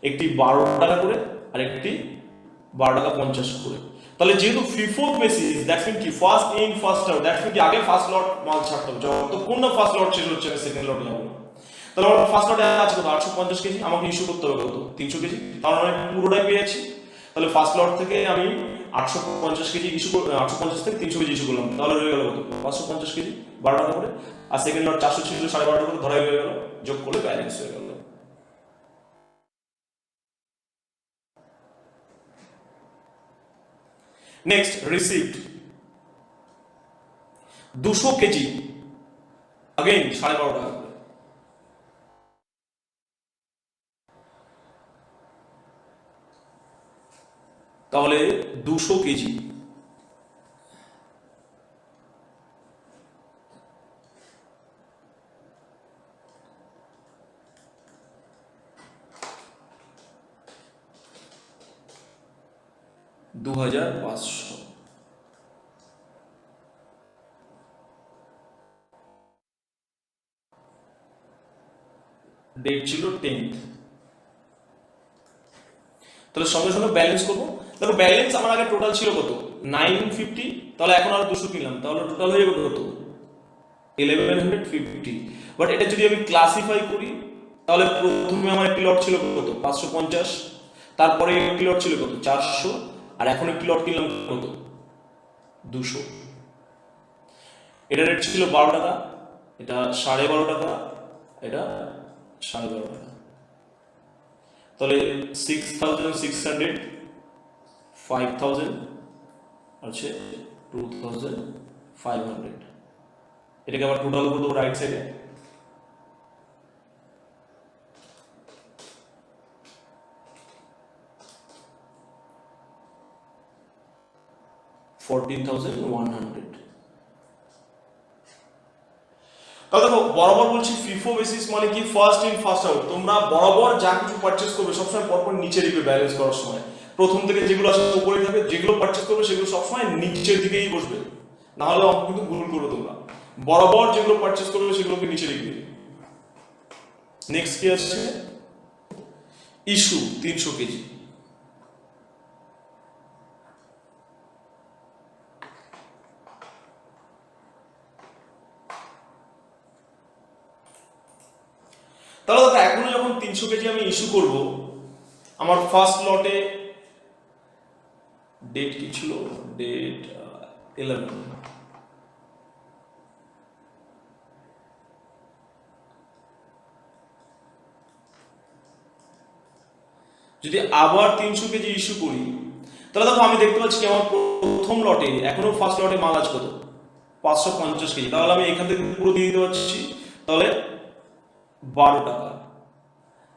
Speaker 1: একটি 12 টাকা করে আর একটি 12 টাকা 50 করে। তাহলে যেহেতু ফিফো বেসিস, দ্যাটস মিন কি first in first out, that's mean কি আগে ফার্স্ট লট মাল ছাড়তে হবে, যতক্ষণ না ফার্স্ট লট শেষ হচ্ছে আমি সেকেন্ড লটে যাবো না। তাহলে আমার ফার্স্ট লটে আছে কত 850 কেজি, আমাকে ইস্যু করতে হবে কত 300 কেজি, তাহলে আমি পুরোটাই পেয়ে যাচ্ছি। তাহলে ফার্স্ট লট থেকে আমি 850 কেজি ইস্যু 850 থেকে 300 কেজি ইস্যু করলাম, তাহলে হয়ে গেল কত 550 কেজি 12 টাকা করে। আর সেকেন্ড লট 400 ছিল 12.5 টাকা করে, ধরাই হয়ে গেল, যোগ করলে ব্যালেন্স হয়ে গেল। নেক্সট রিসিপ্ট 200 কেজি, अगेन 12.5 টাকা করে। তাহলে 200 কেজি $2500। ডেট ছিল 10th। তাহলে সঙ্গে সঙ্গে ব্যালেন্স করবো। দেখো ব্যালেন্স আমার আগে টোটাল ছিল কত 950, তাহলে এখন আর 200 কিনলাম, তাহলে টোটাল হয়ে যাবে কত 1150। বাট এটা যদি আমি ক্লাসিফাই করি, তাহলে প্রথমে আমার একটি লট ছিল কত 550, তারপরে একটি লট ছিল কত 400, আর এখন একটি লট কিনলাম কত 200। এটা রেট ছিল 12 টাকা, এটা 12.5 টাকা, এটা 12.5 টাকা। তাহলে 6600, 5000 আছে 2500। এটাকে আবার টোটাল করবো রাইট সাইডে, 14,100। তাহলে দেখো বরাবর বলছি ফিফো বেসিস মানে কি ফার্স্ট ইন ফার্স্ট আউট। তোমরা বরাবর যা কিছু পারচেজ করবে সবসময় পরপর নিচে দিকে ব্যালেন্স করার সময়, প্রথম থেকে যেগুলো আসলে উপরে থাকবে, যেগুলো পারচেজ করবে সেগুলো সবসময় নিচের দিকেই বসবে, না হলে অঙ্ক কিন্তু ভুল করবে তোমরা। বরাবর যেগুলো পারচেজ করবে সেগুলোকে নিচে দিকে। নেক্সট কি আছে ইস্যু 300 কেজি। তাহলে দেখো এখনো যখন 300 কেজি আমি ইস্যু করব, আমার ফার্স্ট লটে ডেট কি ছিল, ডেট 11। যদি আবার 300 কেজি ইস্যু করি, তাহলে দেখো আমি দেখতে পাচ্ছি আমার প্রথম লটে এখনো ফার্স্ট লটে মাল আছে কত 550 কেজি। তাহলে আমি এখান থেকে পুরো দিয়ে দিতে পারছি, তাহলে 12 টাকা।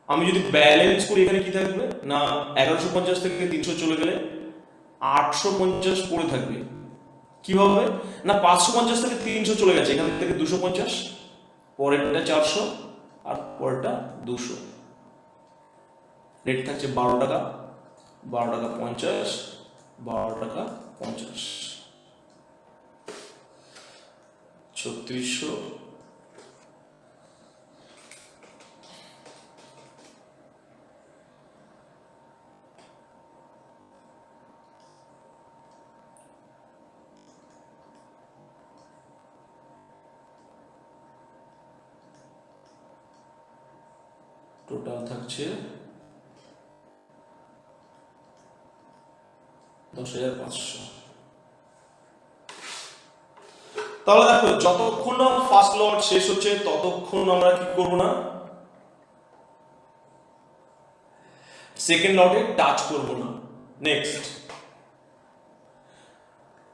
Speaker 1: আমি যদি ব্যালেন্স করি এখানে কি থাকবে না 1150 থেকে 300 চলে গেলে 850 পড়ে থাকবে। কিভাবে না 550 থেকে 300 চলে গেছে, এখান থেকে 250, পরেরটা 400 আর পরেরটা 200। রেট থাকছে 12 টাকা, 12 টাকা 50, 12 টাকা 50, 3600। টোটাল থাকছে 10,500। তাহলে দেখো যতক্ষণ না ফার্স্ট লট শেষ হচ্ছে ততক্ষণ আমরা কি করব না সেকেন্ড লটে টাচ করব না। Next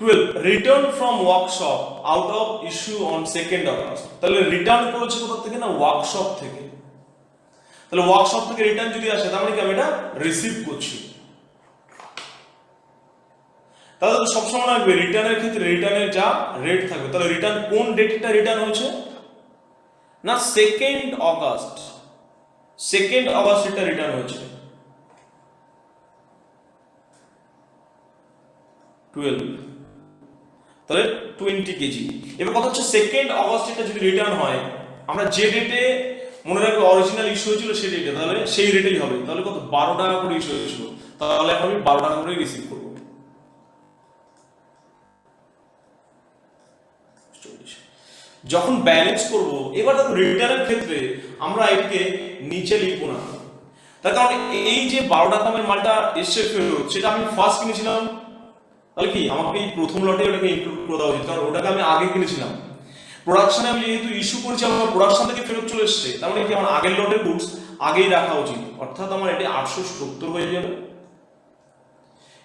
Speaker 1: 12 return from workshop out of issue on 2nd August। তাহলে রিটার্ন করেছে কোথা থেকে না ওয়ার্কশপ থেকে। তাহলে ওয়ার্কশপ থেকে রিটার্ন যদি আসে তার মানে কি আমি এটা রিসিভ করছি। তাহলে তো সবসময় রাখবে রিটার্নের ক্ষেত্রে রিটার্নের যা রেট থাকবে। তাহলে রিটার্ন কোন ডেটটা রিটার্ন হয়েছে না 2nd August, 2nd August এটা রিটার্ন হয়েছে। 12, তাহলে 20 কেজি। এবার কথা হচ্ছে 2 অগস্ট এটা যদি রিটার্ন হয়, আমরা যে ডেটে মনে রাখবে অরিজিনাল ইস্যু হয়েছিল সেই ডেটে, তাহলে সেই রেটেই হবে। তাহলে কত, 12 টাকা করে ইস্যু হয়েছিল, তাহলে এখন আমি 12 টাকা করে রিসিভ করবো। যখন ব্যালেন্স করব, এবার দেখো রিটার্নের ক্ষেত্রে আমরা এটাকে নিচে লিখবো না, তার কারণ এই যে 12 টাকা দামের মালটা এসছে ফেরত, সেটা আমি ফার্স্ট কিনেছিলাম, তাহলে কি আমাকে এই প্রথম লটে ওটাকে ইনক্লুড করে দেওয়া উচিত, কারণ ওটাকে আমি আগে কিনেছিলাম। প্রোডাকশনে আমি যেহেতু ইস্যু করেছি, আমার প্রোডাকশন থেকে ফেরত চলে এসছে, তার মানে কি আমার আগের লটের গুডস আগেই রাখা উচিত, অর্থাৎ আমার এটি 870 হয়ে যাবে,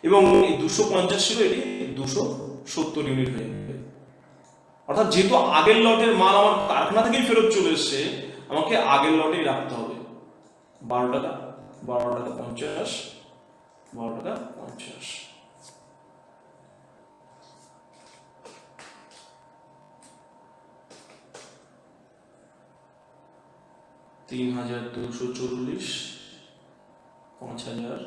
Speaker 1: এবং এই 250 ছিল, এটি 270 ইউনিট হয়ে যাবে। অর্থাৎ যেহেতু আগের লটের মাল আমার কারখানা থেকেই ফেরত চলে এসছে, আমাকে আগের লটেই রাখতে হবে। 12 টাকা, 12 টাকা 50, 12 টাকা 50। তিন 3240, 5000,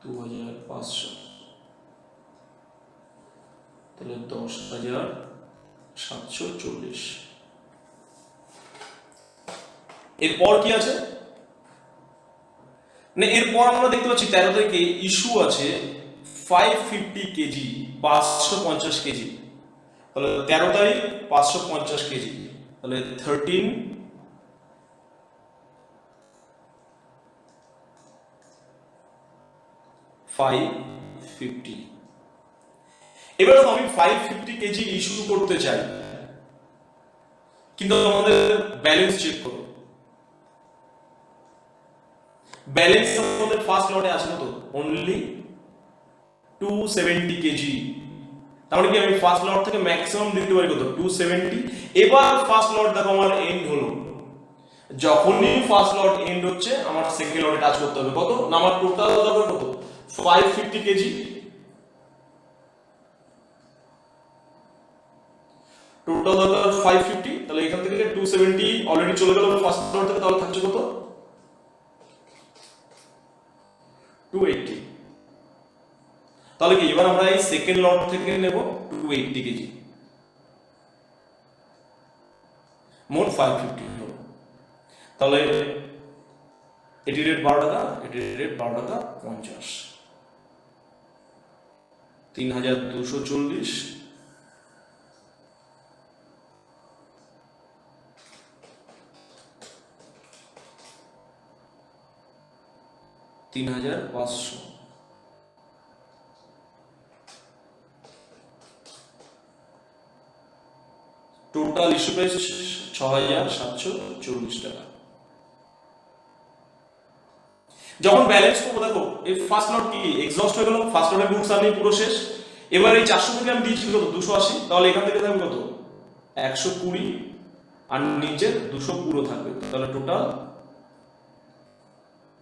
Speaker 1: 2500, তাহলে 10,740। এরপর কি আছে, মানে এরপর আমরা দেখতে পাচ্ছি 13 তারিখে ইস্যু আছে 550 কেজি, 550 কেজি, তাহলে 13 তারিখ 550 কেজি, তাহলে 13 550। এবার আমি 550 কেজি ইস্যু করতে চাই, কিন্তু আমাদের ব্যালেন্স চেক করো, ব্যালেন্স আমাদের ফার্স্ট লটে আছে কত, অনলি 270 কেজি। তার মানে কি আমি ফার্স্ট লট থেকে ম্যাক্সিমাম দিতে পারি কত, 270। এবার ফার্স্ট লট দেখো আমার এন্ড হলো, যখনই ফার্স্ট লট এন্ড হচ্ছে আমার সেকেন্ড লটে টাচ করতে হবে কত না, আমার টোটাল দরকার কত, 550 কেজি, টোটাল দরকার 550। তাহলে এখান থেকে 270 অলরেডি চলে গেল ফার্স্ট লট থেকে, তাহলে থাকছে কত, 280। তাহলে কি এবার আমরা এই সেকেন্ড লট থেকে নেব 280 কেজি, মোট 550 হলো। তাহলে এটি রেট 12 টাকা, এটি রেট 12 টাকা 50, 3240, 3500, টোটাল ইস্যু প্রাইস 6740 টাকা। যখন ব্যালেন্স করবো দেখো এই ফার্স্ট লট কি এক্সহস্ট হয়ে গেল, ফার্স্ট লটের গুডস আমি পুরো শেষ। এবার এই 400 থেকে আমি দিয়েছি কত, 280, তাহলে এখান থেকে থাকবে কত, 120, আর নিচে 200 পুরো থাকবে, তাহলে টোটাল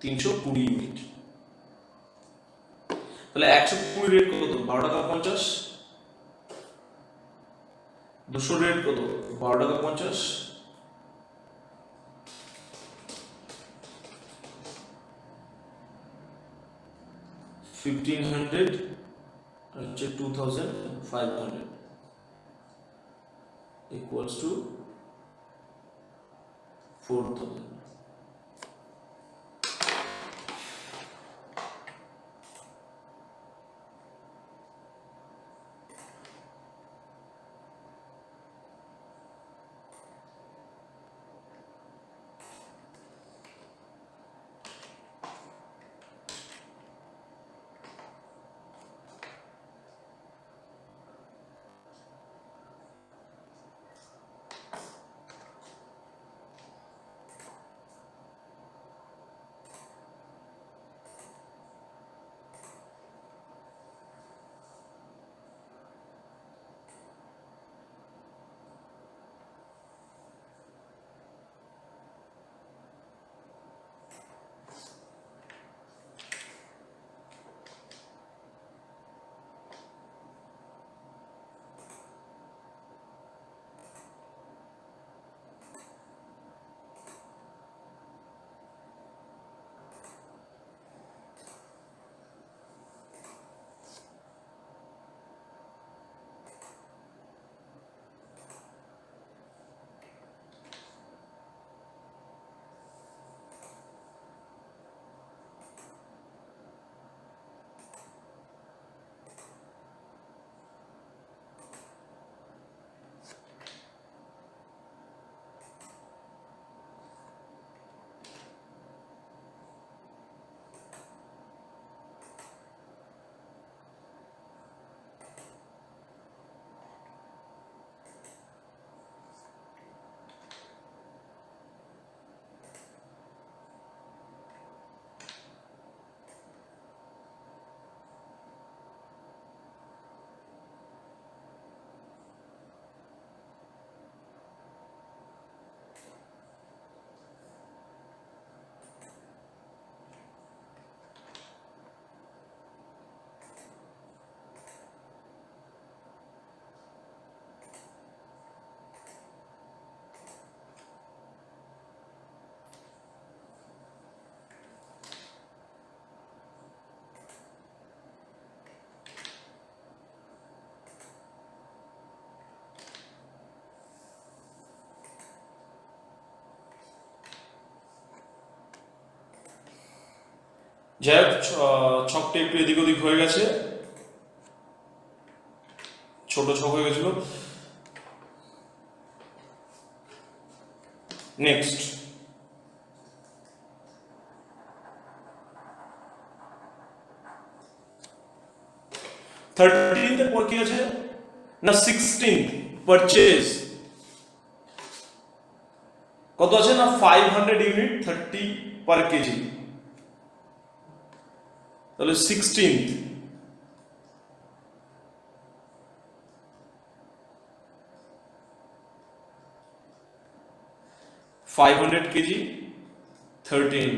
Speaker 1: 320 ইউনিট। তাহলে 120 রেট কত, 12 টাকা 50, 200 রেট কত, 12 টাকা 50, 1500 হচ্ছে 2500 equals to 4000। যাই হোক, ছকটা একটু এদিক ওদিক হয়ে গেছে, ছোট ছক হয়ে গেছিল। নেক্সট, থার্টিন্থ এর পর কি আছে না 16th পারচেজ কত আছে না 500 ইউনিট 30 পার কেজি। তাহলে 16th $500 কেজি 13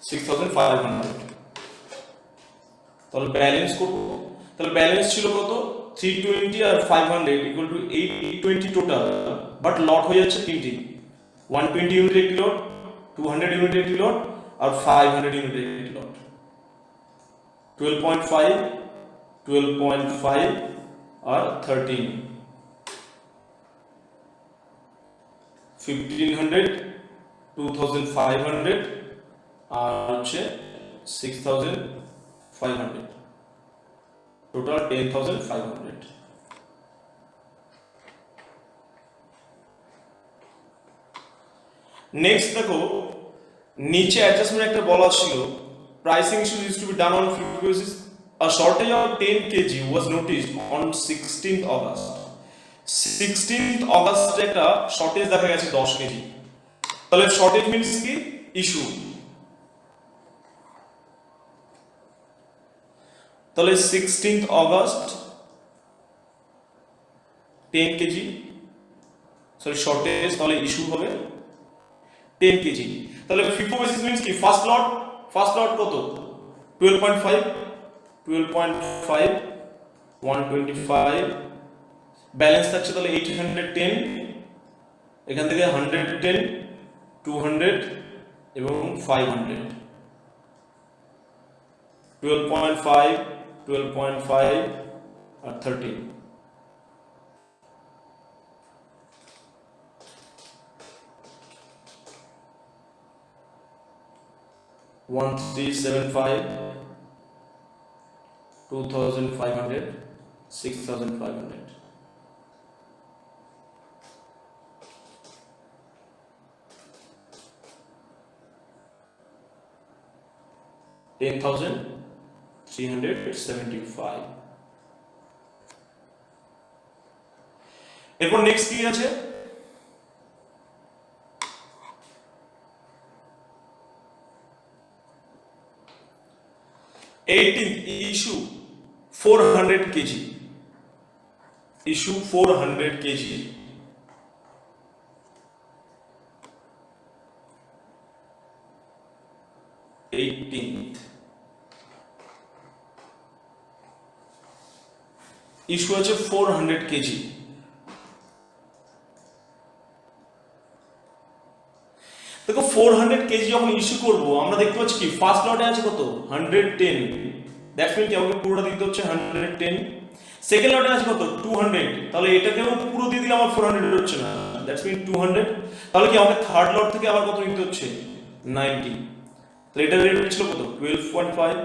Speaker 1: 6,500। তাহলে ব্যালেন্স করবো, তাহলে ব্যালেন্স ছিল কত 320 আর 500 ইকুয়াল টু 820 টোটাল, বাট লট হয়ে যাচ্ছে তিনটি, 120 ইউনিট একটি লট, 200 ইউনিট একটি লট আর 500 ইউনিট একটি লট। 12.5 12.5 আর 13 1500 2500 আর হচ্ছে 6500, টোটাল 10,500। নেক্সট দেখো, নিচে অ্যাডজাস্টমেন্ট একটা বলা ছিল, pricing is to be done on frequent basis. A shortage of 10 kg was noticed on 16th August. 16th August একটা শর্টেজ দেখা গেছে 10 কেজি। তাহলে শর্টেজ মিন্স কি ইস্যু। তাহলে 16th August 10 KG, sorry shortage, তাহলে ইস্যু হবে 10 কেজি। তাহলে FIFO basis means কি ফার্স্ট লট কত 12.5 125, ব্যালেন্স থাকছে তাহলে 810, এখান থেকে 110 200 এবং 500, 12.5 আর 13। $1,375 $2,500 $6,500। $10,375। এরপর নেক্সট কি আছে, issue 400 KG, issue 400 KG. Issue আছে 400 কেজি। দেখো 400 কেজি যখন ইস্যু করবো আমরা দেখতে পাচ্ছি কি ফার্স্ট লটে আছে কত 110, দ্যাটস মিন কি আমাকে পুরোটা দিতে হচ্ছে 110। সেকেন্ড লটে আছে কত 200, তাহলে এটাকেও পুরো দিয়ে দিলে আমার 400 হচ্ছে না, দ্যাটস মিন 200। তাহলে কি আমাকে থার্ড লট থেকে আবার কত নিতে হচ্ছে 90। তাহলে এটার রেট ছিল কত 12.5,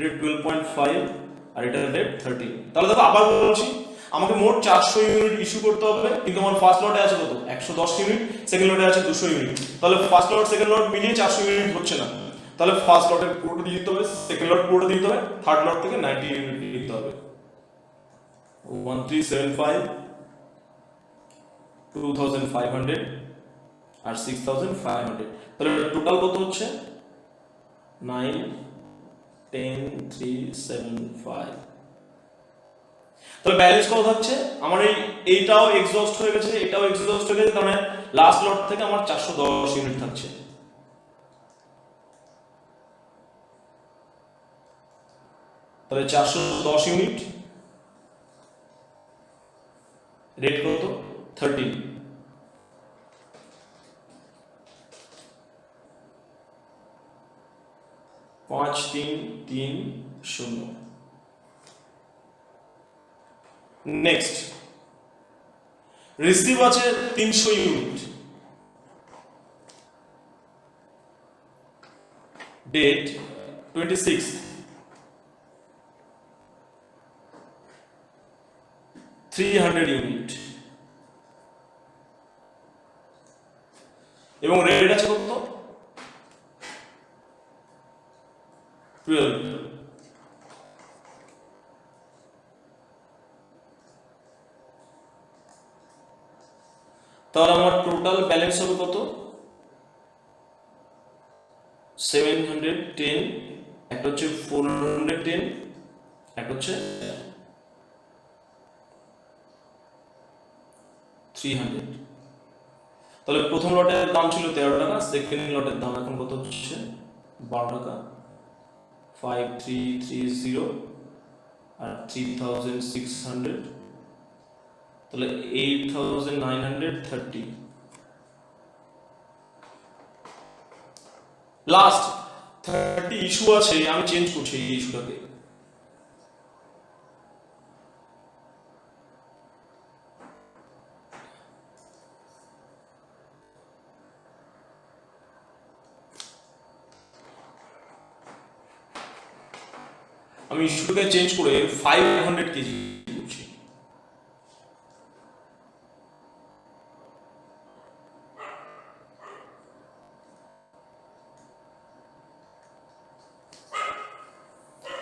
Speaker 1: রেট 12.5 আর এটার রেট 30। তাহলে দেখো আবার বলছি, আমাকে মোট 400 ইউনিট ইস্যু করতে হবে, কিন্তু আমার ফার্স্ট লটে আছে কত 110 ইউনিট, সেকেন্ড লটে আছে 200 ইউনিট। তাহলে ফার্স্ট লট সেকেন্ড লট মিলিয়ে 400 ইউনিট হচ্ছে না, তাহলে ফার্স্ট লটের পুরোটা দিয়ে দিতে হবে, সেকেন্ড লট পুরোটা দিতে হবে, থার্ড লট থেকে 90 ইউনিট দিতে হবে। 1375 2500 আর 6500, তাহলে টোটাল কত হচ্ছে 9 10 375। তাহলে ব্যালেন্স কত থাকছে আমার, এইটাও এক্সহস্ট হয়ে গেছে, এটাও এক্সহস্ট হয়ে গেছে, তাহলে লাস্ট লট থেকে আমার 410 ইউনিট থাকছে। তাহলে 410 ইউনিট, রেট কত 30। পাঁচ তিন তিন শূন্য। নেক্সট রিসিভ আছে 300 ইউনিট, ডেট 26, 300 ইউনিট এবং রেট আছে কত? 12। তাহলে আমার টোটাল ব্যালেন্স হবে কত? 710, একটা হচ্ছে 410, একটা হচ্ছে 300। তাহলে প্রথম লটের দাম ছিল 13 টাকা, সেকেন্ড লটের দাম এখন কত হচ্ছে? 12 টাকা। 5330 আর 3600, তাহলে 8930। লাস্ট 30 ইস্যু আছে, আমি চেঞ্জ করছি এই ইস্যুটাকে। আমি ইস্যুটাকে চেঞ্জ করে 500 কেজি করছি।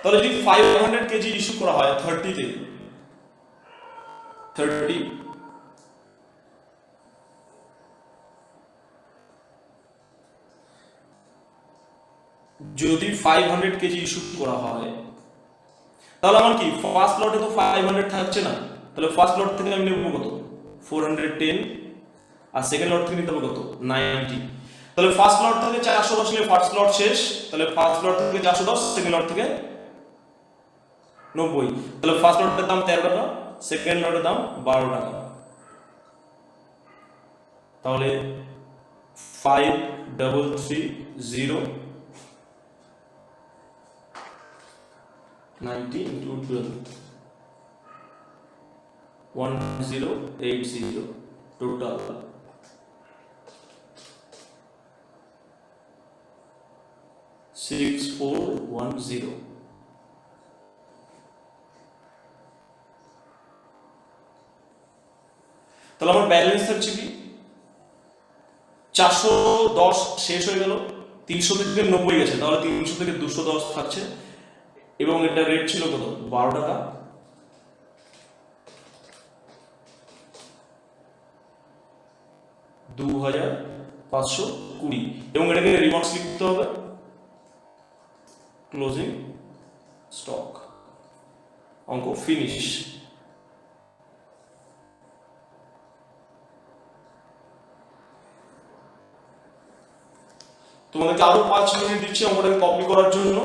Speaker 1: তাহলে যদি 500 কেজি ইস্যু করা হয় 30 তে, 30 যদি 500 কেজি ইস্যু করা হয়, তাহলে আমার কি ফার্স্ট লটে তো 500 থাকছে না, তাহলে ফার্স্ট লট থেকে আমি নেব কত? 410, আর সেকেন্ড লট থেকে নিতে হবে কত? 90। তাহলে ফার্স্ট লট থেকে 410 নিলে ফার্স্ট লট শেষ, তাহলে ফার্স্ট লট থেকে 410, সেকেন্ড লট থেকে 90। তাহলে ফার্স্ট লটের দাম 13 টাকা, সেকেন্ড লটের দাম 12 টাকা। তাহলে 5330 90 into 12, 1080 total 6410। তাহলে আমার ব্যালেন্স থাকছে কি? 410 শেষ হয়ে গেল, 300 থেকে 90 গেছে, তাহলে 300 থেকে 210 থাকছে এবং এটা রেট ছিল কত? 12 টাকা। $2520 এবং এটাকে রিমার্কস লিখতে হবে, ক্লোজিং স্টক, অঙ্ক ফিনিশ। তোমাদেরকে আরো 5 মিনিট দিচ্ছি অঙ্কটাকে কপি করার জন্য।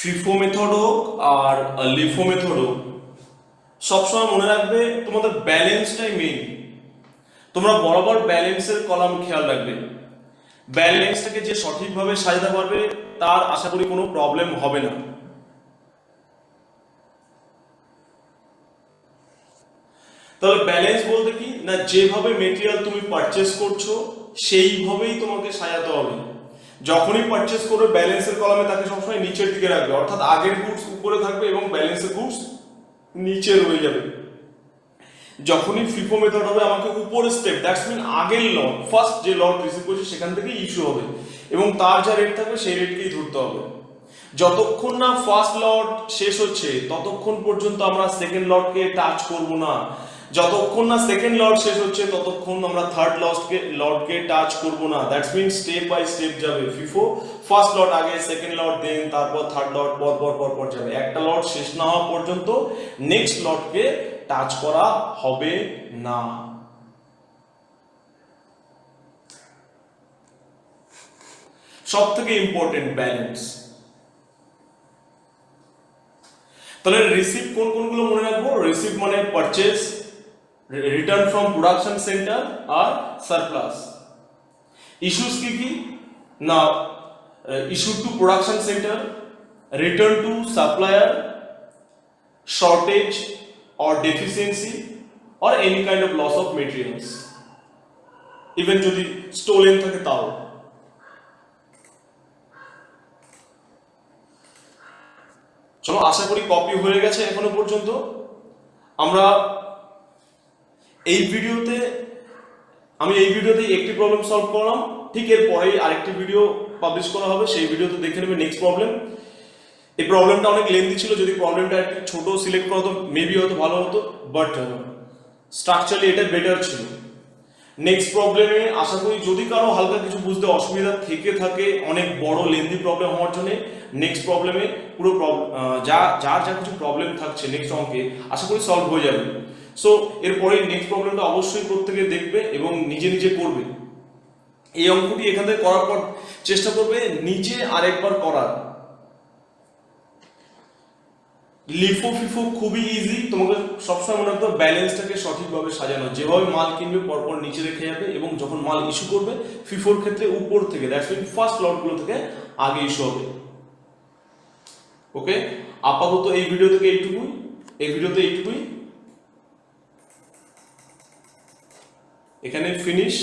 Speaker 1: ফিফো মেথড হোক আর লিফো মেথড হোক, সবসময় মনে রাখবে তোমাদের ব্যালেন্সটাই মেইন। তোমরা বরাবর ব্যালেন্সের কলাম খেয়াল রাখবে। ব্যালেন্সটাকে যে সঠিকভাবে সাজাতে পারবে তার আশা করি কোনো প্রবলেম হবে না। তাহলে ব্যালেন্স বলতে কি না, যেভাবে মেটেরিয়াল তুমি পারচেস করছো সেইভাবেই তোমাকে সাজাতে হবে। যখনই পারচেস করবে ব্যালেন্সের কলামে তাকে সবসময় নিচের দিকে রাখবে, অর্থাৎ আগের গুডস উপরে থাকবে এবং ব্যালেন্সের গুডস নিচে রয়ে যাবে। যখনই ফিফো মেথড হবে আমাকে উপরের স্টেপ, দ্যাটস মিন আগের লট, ফার্স্ট যে লট রিসিভ করছি সেখান থেকে ইস্যু হবে এবং তার যা রেট থাকবে সেই রেটকেই ধরতে হবে। যতক্ষণ না ফার্স্ট লট শেষ হচ্ছে ততক্ষণ পর্যন্ত আমরা সেকেন্ড লটকে টাচ করব না। যতক্ষণ না সেকেন্ড লট শেষ হচ্ছে ততক্ষণ আমরা থার্ড লটকে টাচ করব না। That's mean step by step যাবে ফিফো। ফার্স্ট লট আগে, সেকেন্ড লট দেন, তারপর থার্ড লট, পর পর পর পর যাবে। একটা লট শেষ না হওয়া পর্যন্ত নেক্সট লটকে টাচ করা হবে না। সব থেকে ইম্পর্টেন্ট ব্যালেন্স। তাহলে রিসিভ কোন কোনগুলো মনে রাখবো? রিসিভ মানে purchase, return from production centre আর সারপ্লাস। ইস্যুস কি কি না, issue to production centre, return to supplier, shortage or deficiency or any kind of loss of materials, even যদি stolen থাকে তাও। চলো, আশা করি কপি হয়ে গেছে এখনো পর্যন্ত। আমরা এই ভিডিওতে একটি প্রবলেম সলভ করলাম, ঠিক এর পরেই আরেকটি ভিডিও পাবলিশ করা হবে, সেই ভিডিওতে দেখে নেবে নেক্সট প্রবলেম। এই প্রবলেমটা অনেক লেন্দি ছিল, যদি প্রবলেমটা একটু ছোট সিলেক্ট করা হতো মেবি হয়তো ভালো হতো, বাট স্ট্রাকচারালি এটা বেটার ছিল। নেক্সট প্রবলেমে আশা করি যদি কারো হালকা কিছু বুঝতে অসুবিধা থেকে থাকে, অনেক বড় লেন্দি প্রবলেম হওয়ার জন্য নেক্সট প্রবলেমে পুরো যার যা কিছু প্রবলেম থাকছে নেক্সট অঙ্কে আশা করি সলভ হয়ে যাবে। সো এরপরে নেক্সট প্রবলেমটা অবশ্যই প্রত্যেকে দেখবে এবং নিজে নিজে করবে। এই অঙ্কটি এখান থেকে করার পর চেষ্টা করবে নিজে আরেকবার করার। লিফো ফিফো খুবই ইজি, তোমাকে সবসময় মনে রাখতে হবে ব্যালেন্সটাকে সঠিকভাবে সাজানো। যেভাবে মাল কিনবে পরপর নিচে রেখে যাবে এবং যখন মাল ইস্যু করবে ফিফোর ক্ষেত্রে উপর থেকে, দ্যাটস মিন ফার্স্ট লটগুলো থেকে আগে ইস্যু হবে। ওকে, আপাতত এই ভিডিও থেকে এইটুকুই, এখানে ফিনিশ।